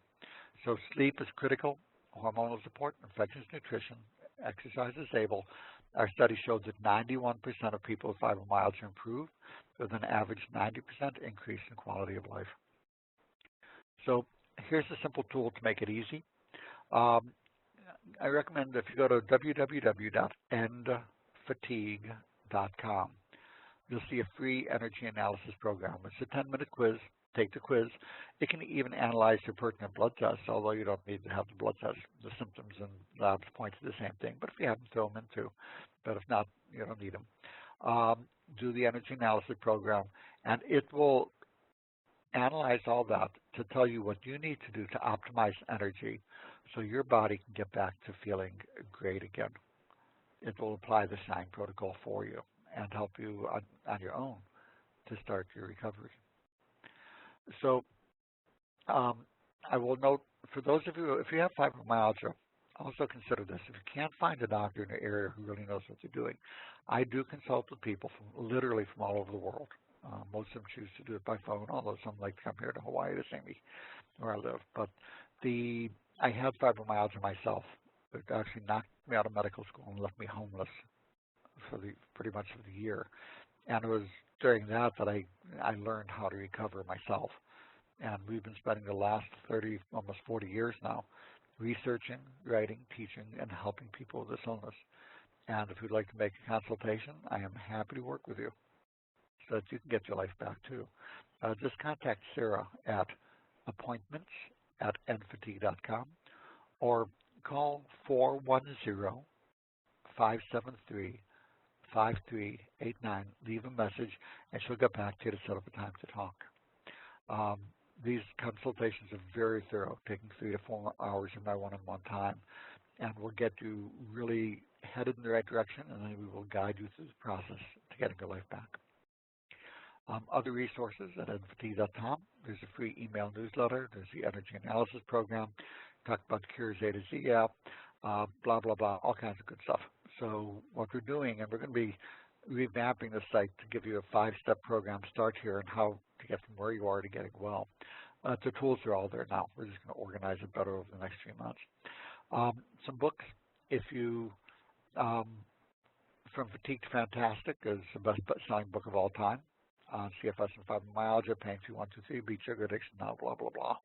So sleep is critical. Hormonal support, infections, nutrition, exercise is able. Our study showed that 91% of people with fibromyalgia improve with an average 90% increase in quality of life. So here's a simple tool to make it easy. I recommend if you go to www.endfatigue.com, you'll see a free energy analysis program. It's a 10-minute quiz. take the quiz. It can even analyze your pertinent blood tests, although you don't need to have the blood test. The symptoms and labs point to the same thing, but if you have them, throw them in too. But if not, you don't need them. Do the energy analysis program, and it will analyze all that to tell you what you need to do to optimize energy so your body can get back to feeling great again. It will apply the SHINE protocol for you and help you on your own to start your recovery. So I will note, for those of you, if you have fibromyalgia, also consider this. If you can't find a doctor in your area who really knows what they're doing, I do consult with people from literally from all over the world. Most of them choose to do it by phone, although some like to come here to Hawaii to see me where I live. But I had fibromyalgia myself. It actually knocked me out of medical school and left me homeless for pretty much for the year. And it was during that I learned how to recover myself. And we've been spending the last 30, almost 40 years now researching, writing, teaching, and helping people with this illness. And if you'd like to make a consultation, I am happy to work with you so that you can get your life back too. Just contact Sarah at appointments@endfatigue.com or call 410-573-5389. Leave a message and she'll get back to you to set up a time to talk. These consultations are very thorough, taking 3 to 4 hours in my one-on-one time, and we'll get you really headed in the right direction, and then we will guide you through the process to getting your life back. Other resources at endfatigue.com. There's a free email newsletter. There's the energy analysis program. Talk about the Cures A to Z app, blah, blah, blah, all kinds of good stuff. So what we're doing, and we're going to be revamping the site to give you a 5-step program start here and how to get from where you are to getting well. The tools are all there now. We're just going to organize it better over the next few months. Some books. If you, From Fatigue to Fantastic is the best-selling book of all time. CFS and fibromyalgia, pain 2123, beat sugar addiction, now blah, blah, blah.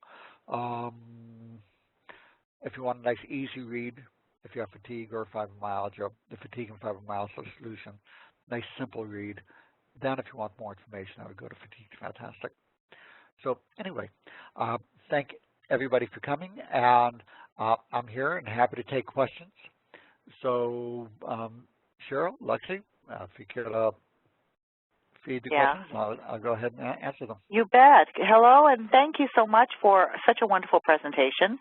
If you want a nice, easy read, if you have fatigue or fibromyalgia, the Fatigue and Fibromyalgia Solution, nice, simple read. Then if you want more information, I would go to Fatigue to Fantastic. So anyway, thank everybody for coming, and I'm here and happy to take questions. So Cheryl, Lexi, if you care to feed the questions, I'll go ahead and answer them. You bet. Hello, and thank you so much for such a wonderful presentation.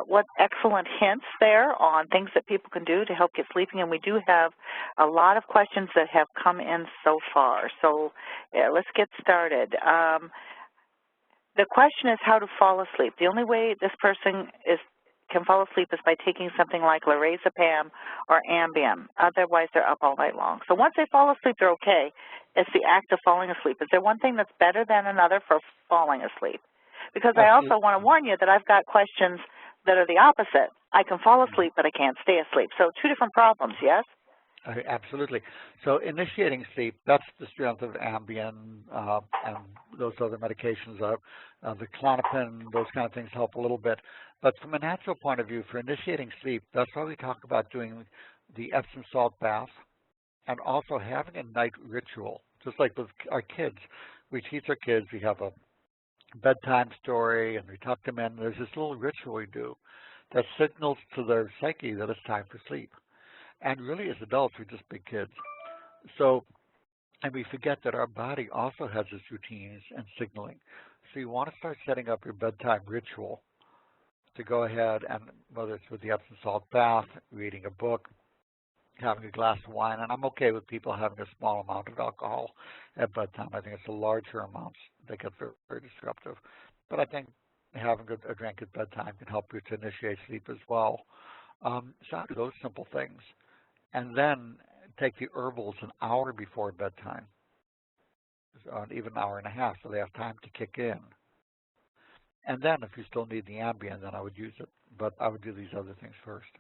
What excellent hints there on things that people can do to help get sleeping, and we do have a lot of questions that have come in so far. So let's get started. The question is how to fall asleep. The only way this person can fall asleep is by taking something like lorazepam or Ambien. Otherwise, they're up all night long. So once they fall asleep, they're okay. It's the act of falling asleep. Is there one thing that's better than another for falling asleep? Because I also want to warn you that I've got questions that are the opposite. I can fall asleep, but I can't stay asleep. So 2 different problems, yes? Absolutely. So initiating sleep, that's the strength of Ambien and those other medications. The Klonopin, those kind of things help a little bit. But from a natural point of view, for initiating sleep, that's why we talk about doing the Epsom salt bath and also having a night ritual. Just like with our kids, we teach our kids, we have a bedtime story and we tuck them in. There's this little ritual we do that signals to their psyche that it's time for sleep. And really, as adults, we're just big kids. So, and we forget that our body also has its routines and signaling. So you want to start setting up your bedtime ritual to go ahead and, whether it's with the Epsom salt bath, reading a book, having a glass of wine, and I'm okay with people having a small amount of alcohol at bedtime. I think it's the larger amounts that get very, very disruptive. But I think having a drink at bedtime can help you to initiate sleep as well. So those simple things. And then take the herbals an hour before bedtime, even an hour and a half, so they have time to kick in. And then if you still need the Ambien, then I would use it, but I would do these other things first.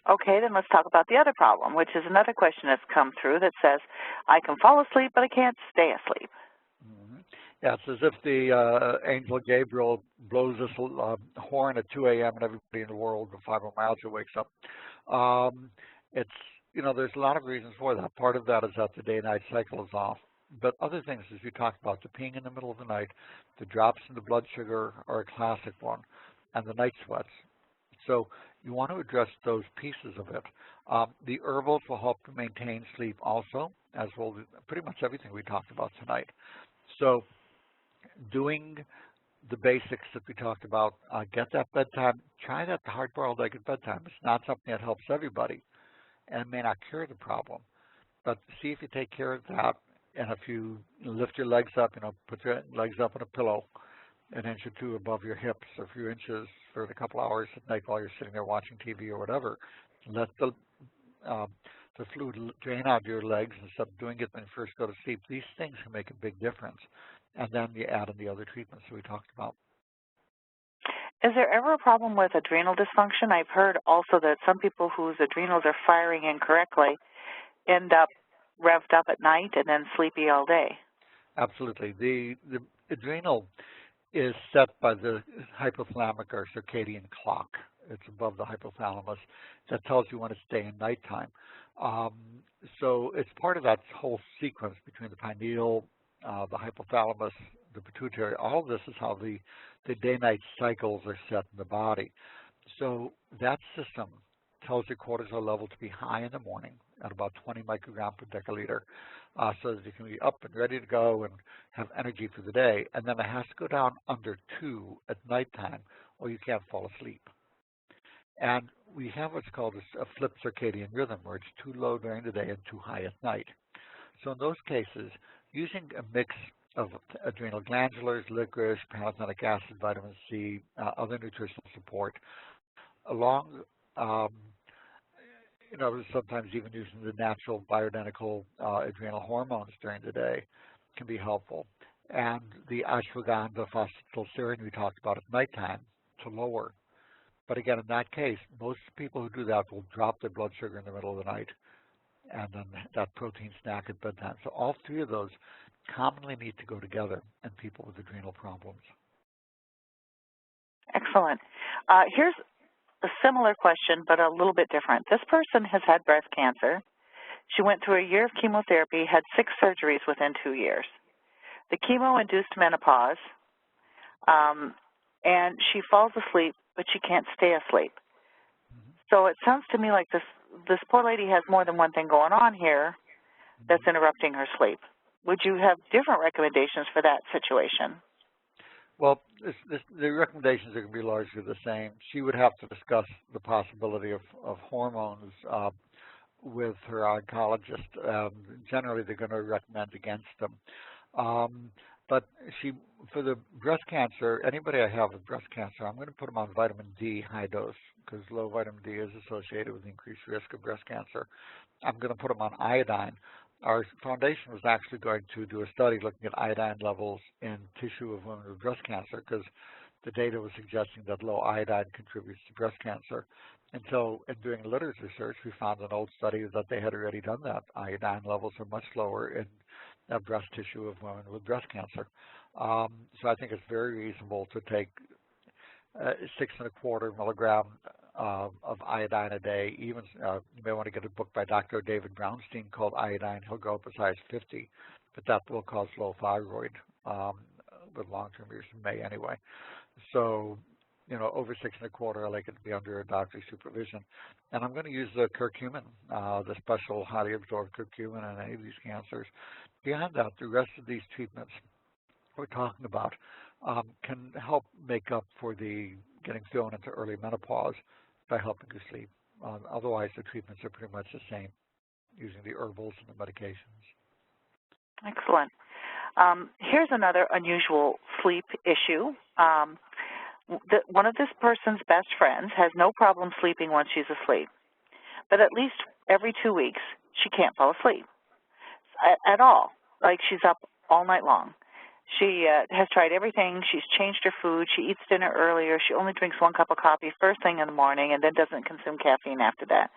Okay, then let's talk about the other problem, which is another question that's come through that says, I can fall asleep, but I can't stay asleep. Yeah, it's as if the angel Gabriel blows this horn at 2 a.m. and everybody in the world with fibromyalgia wakes up. It's, there's a lot of reasons for that. Part of that is that the day-night cycle is off. But other things, as we talked about, the peeing in the middle of the night, the drops in the blood sugar are a classic one, and the night sweats. So you want to address those pieces of it. The herbals will help to maintain sleep also, as will pretty much everything we talked about tonight. So doing the basics that we talked about, get that bedtime, try that hard-boiled egg at bedtime. It's not something that helps everybody, and it may not cure the problem. But see if you take care of that, and if you lift your legs up, put your legs up on a pillow, an inch or two above your hips, or a few inches for a couple hours at night while you're sitting there watching TV or whatever. Let the fluid drain out of your legs instead of doing it when you first go to sleep. These things can make a big difference. And then you add in the other treatments that we talked about. Is there ever a problem with adrenal dysfunction? I've heard also that some people whose adrenals are firing incorrectly end up revved up at night and then sleepy all day. Absolutely. The adrenal is set by the hypothalamic or circadian clock. It's above the hypothalamus. That tells you when to stay in nighttime. So it's part of that whole sequence between the pineal, the hypothalamus, the pituitary. All of this is how the day-night cycles are set in the body. So that system tells your cortisol level to be high in the morning at about 20 microgram per deciliter, so that you can be up and ready to go and have energy for the day. And then it has to go down under 2 at nighttime, or you can't fall asleep. And we have what's called a flip circadian rhythm, where it's too low during the day and too high at night. So in those cases, using a mix of adrenal glandulars, licorice, pantothenic acid, vitamin C, other nutritional support, along, sometimes even using the natural bioidentical adrenal hormones during the day can be helpful. And the ashwagandha phosphatidylserine we talked about at nighttime to lower. But again, in that case, most people who do that will drop their blood sugar in the middle of the night and then that protein snack at bedtime. So all three of those commonly need to go together in people with adrenal problems. Excellent. Here's a similar question, but a little bit different. This person has had breast cancer. She went through a year of chemotherapy, had 6 surgeries within 2 years. The chemo-induced menopause, and she falls asleep, but she can't stay asleep. So it sounds to me like this poor lady has more than one thing going on here that's interrupting her sleep. Would you have different recommendations for that situation? Well, the recommendations are going to be largely the same. She would have to discuss the possibility of hormones with her oncologist. Generally, they're going to recommend against them. But for the breast cancer, anybody I have with breast cancer, I'm going to put them on vitamin D high dose because low vitamin D is associated with increased risk of breast cancer. I'm going to put them on iodine. Our foundation was actually going to do a study looking at iodine levels in tissue of women with breast cancer because the data was suggesting that low iodine contributes to breast cancer. And so in doing literature research, we found an old study that they had already done that. Iodine levels are much lower in breast tissue of women with breast cancer. So I think it's very reasonable to take 6.25 milligram of iodine a day. Even you may want to get a book by Dr. David Brownstein called Iodine. He'll go up as high as 50, but that will cause low thyroid with long-term use in May anyway. So, over 6.25, I like it to be under a doctor's supervision. And I'm going to use the curcumin, the special highly absorbed curcumin in any of these cancers. Beyond that, the rest of these treatments we're talking about can help make up for the getting thrown into early menopause by helping you sleep. Otherwise, the treatments are pretty much the same, using the herbals and the medications. Excellent. Here's another unusual sleep issue. One of this person's best friends has no problem sleeping when she's asleep, but at least every 2 weeks she can't fall asleep at all. Like she's up all night long. She has tried everything. She's changed her food. She eats dinner earlier. She only drinks 1 cup of coffee first thing in the morning and then doesn't consume caffeine after that.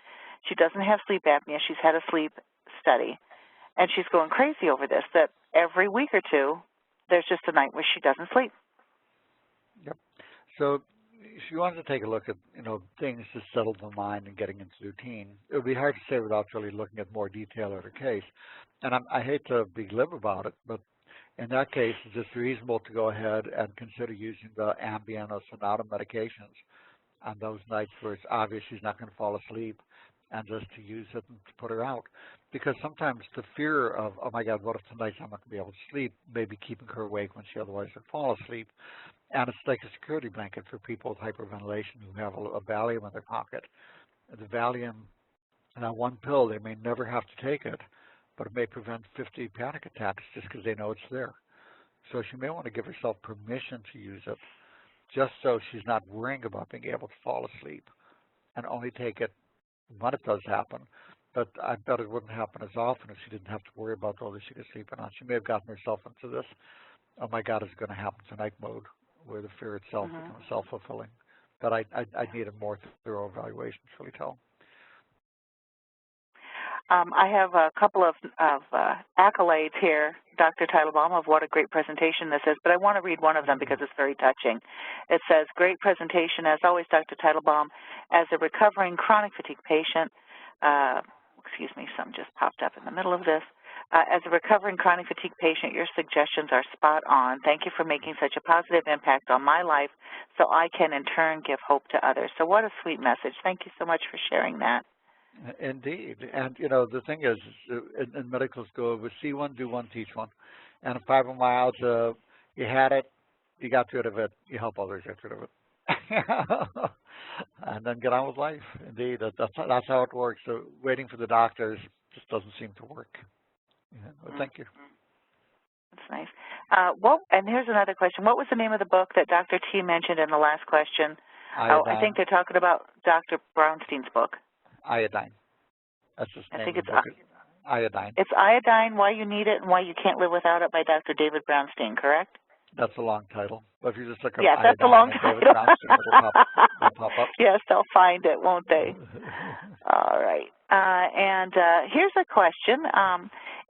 She doesn't have sleep apnea. She's had a sleep study. And she's going crazy over this, that every week or two, there's just a night where she doesn't sleep. Yep. So if you wanted to take a look at, things to settle the mind and getting into routine, it would be hard to say without really looking at more detail of the case. And I hate to be glib about it, but in that case, it's just reasonable to go ahead and consider using the Ambien or Sonata medications on those nights where it's obvious she's not going to fall asleep, and just to use it and to put her out. Because sometimes the fear of, oh my God, what if tonight I'm not going to be able to sleep, may be keeping her awake when she otherwise would fall asleep. And it's like a security blanket for people with hyperventilation who have a Valium in their pocket. The Valium, that one pill, they may never have to take it, but it may prevent 50 panic attacks just because they know it's there. So she may want to give herself permission to use it, just so she's not worrying about being able to fall asleep, and only take it when it does happen. But I bet it wouldn't happen as often if she didn't have to worry about whether she could sleep or not. She may have gotten herself into this, oh my God, it's going to happen tonight mode, where the fear itself becomes self-fulfilling. But I need a more thorough evaluation to really tell. I have a couple of accolades here, Dr. Teitelbaum, of what a great presentation this is, but I want to read one of them because it's very touching. It says, great presentation, as always, Dr. Teitelbaum. As a recovering chronic fatigue patient, excuse me, something just popped up in the middle of this. As a recovering chronic fatigue patient, your suggestions are spot on. Thank you for making such a positive impact on my life so I can, in turn, give hope to others. So what a sweet message. Thank you so much for sharing that. Indeed. And, the thing is, in medical school, it was see one, do one, teach one. And in fibromyalgia, you had it, you got rid of it, you help others get rid of it. And then get on with life. Indeed, that's how it works. So waiting for the doctors just doesn't seem to work. Well, thank you. That's nice. And here's another question. What was the name of the book that Dr. T mentioned in the last question? I think they're talking about Dr. Brownstein's book. Iodine. That's the name of the book. Iodine. It's Iodine, Why You Need It and Why You Can't Live Without It by Dr. David Brownstein, correct? That's a long title. But if you just look up Yes, Iodine, that's a long title. David Brownstein, it'll pop up. Yes, they'll find it, won't they? All right. And here's a question.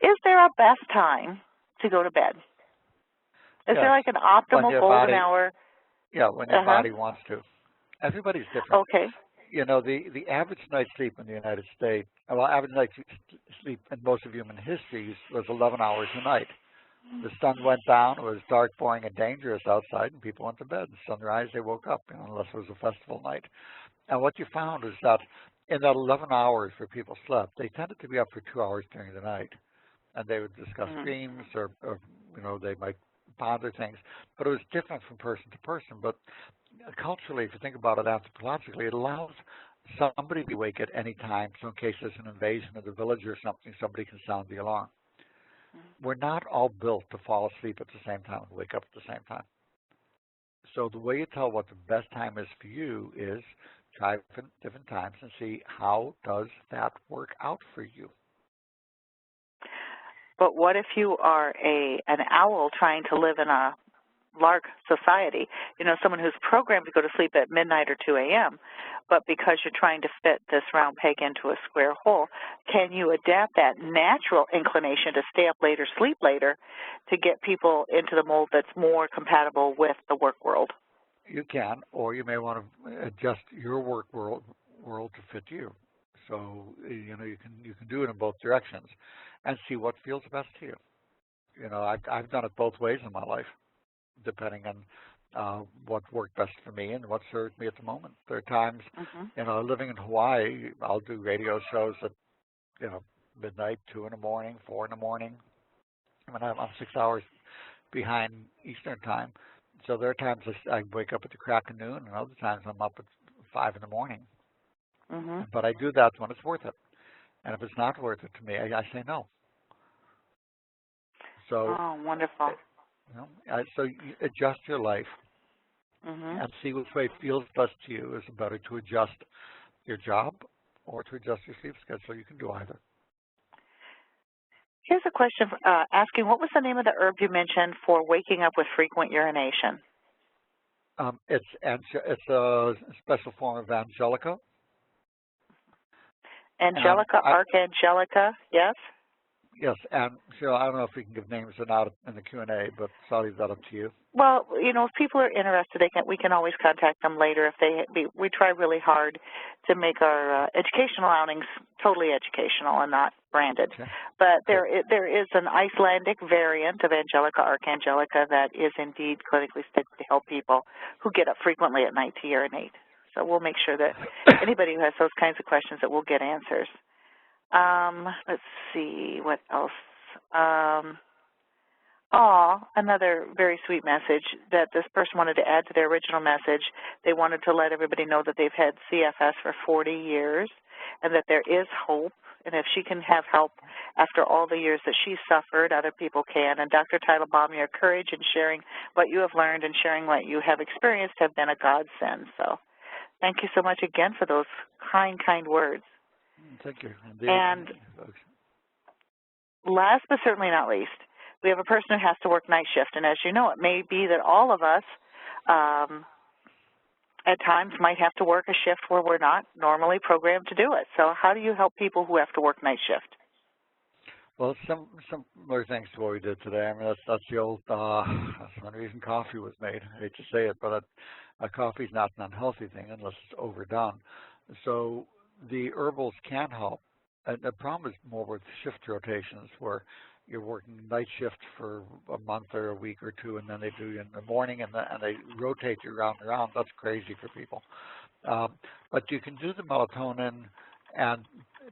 Is there a best time to go to bed? Is there like an optimal golden hour? Yeah, when your body wants to. Everybody's different. Okay. The average night's sleep in the United States, average night's sleep in most of human history was 11 hours a night. The sun went down, it was dark, boring, and dangerous outside, and people went to bed. Sunrise, they woke up, unless it was a festival night. And what you found is that in that 11 hours where people slept, they tended to be up for 2 hours during the night. And they would discuss dreams or they might ponder things. But it was different from person to person. But culturally, if you think about it anthropologically, it allows somebody to be awake at any time. So in case there's an invasion of the village or something, somebody can sound the alarm. We're not all built to fall asleep at the same time and wake up at the same time. So the way you tell what the best time is for you is try different times and see how does that work out for you. But what if you are an owl trying to live in a lark society, someone who's programmed to go to sleep at midnight or 2 a.m., but because you're trying to fit this round peg into a square hole, can you adapt that natural inclination to stay up later, sleep later, to get people into the mold that's more compatible with the work world? You can, or you may want to adjust your work world to fit you. So, you can do it in both directions and see what feels best to you. I've done it both ways in my life, depending on what worked best for me and what served me at the moment. There are times, living in Hawaii, I'll do radio shows at, midnight, 2 in the morning, 4 in the morning. I'm 6 hours behind Eastern time. So there are times I wake up at the crack of noon, and other times I'm up at 5 in the morning. But I do that when it's worth it. And if it's not worth it to me, I say no. So, wonderful. So you adjust your life and see which way feels best to you. Is it better to adjust your job or to adjust your sleep schedule? You can do either. Here's a question asking, what was the name of the herb you mentioned for waking up with frequent urination? It's a special form of Angelica. Angelica, Archangelica, yes? Yes, and Cheryl, I don't know if we can give names or not in the Q&A, but so I'll leave that up to you. Well, you know, if people are interested, we can always contact them later. We try really hard to make our educational outings totally educational and not branded. Okay. But there is an Icelandic variant of Angelica archangelica that is indeed clinically studied to help people who get up frequently at night to urinate. So we'll make sure that anybody who has those kinds of questions that will get answers. Let's see, what else? Another very sweet message that this person wanted to add to their original message. They wanted to let everybody know that they've had CFS for 40 years and that there is hope. And if she can have help after all the years that she suffered, other people can. And Dr. Teitelbaum, your courage in sharing what you have learned and sharing what you have experienced have been a godsend. So thank you so much again for those kind, kind words. Thank you. And last but certainly not least, we have a person who has to work night shift. And as you know, it may be that all of us at times might have to work a shift where we're not normally programmed to do it. So how do you help people who have to work night shift? Well, some similar things to what we did today. I mean, that's the old, that's one reason coffee was made. I hate to say it, but coffee is not an unhealthy thing unless it's overdone. So the herbals can help. And the problem is more with shift rotations where you're working night shift for a month or a week or two, and then they do you in the morning, and they rotate you round and round. That's crazy for people. But you can do the melatonin and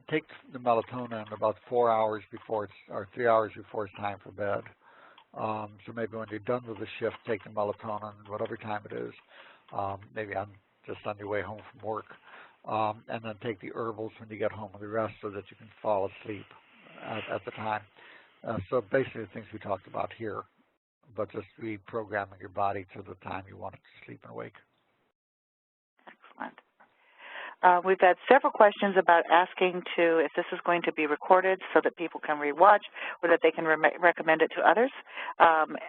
take the melatonin about 4 hours before or 3 hours before it's time for bed. So maybe when you're done with the shift, take the melatonin, whatever time it is, maybe just on your way home from work, and then take the herbals when you get home with the rest so that you can fall asleep at the time. So basically the things we talked about here, but just reprogramming your body to the time you want it to sleep and wake. Excellent. We've had several questions about asking if this is going to be recorded so that people can rewatch or that they can recommend it to others.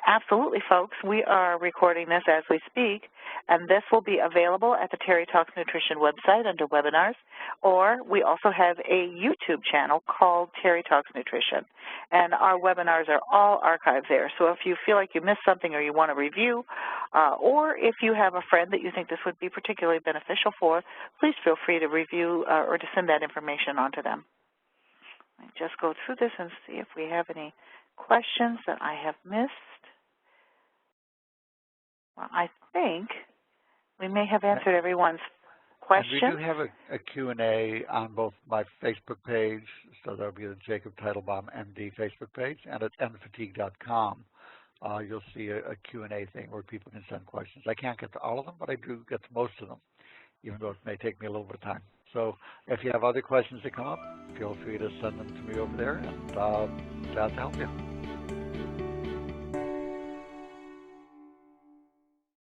Absolutely, folks. We are recording this as we speak, and this will be available at the Terry Talks Nutrition website under webinars, or we also have a YouTube channel called Terry Talks Nutrition, and our webinars are all archived there. So if you feel like you missed something or you want to review, or if you have a friend that you think this would be particularly beneficial for, please feel free to review or to send that information on to them. Let me just go through this and see if we have any questions that I have missed. Well, I think we may have answered everyone's question. And we do have a Q&A on both my Facebook page, so that'll be the Jacob Teitelbaum, MD Facebook page, and at endfatigue.com. You'll see a Q&A thing where people can send questions. I can't get to all of them, but I do get to most of them, even though it may take me a little bit of time. So if you have other questions that come up, feel free to send them to me over there, and glad to help you.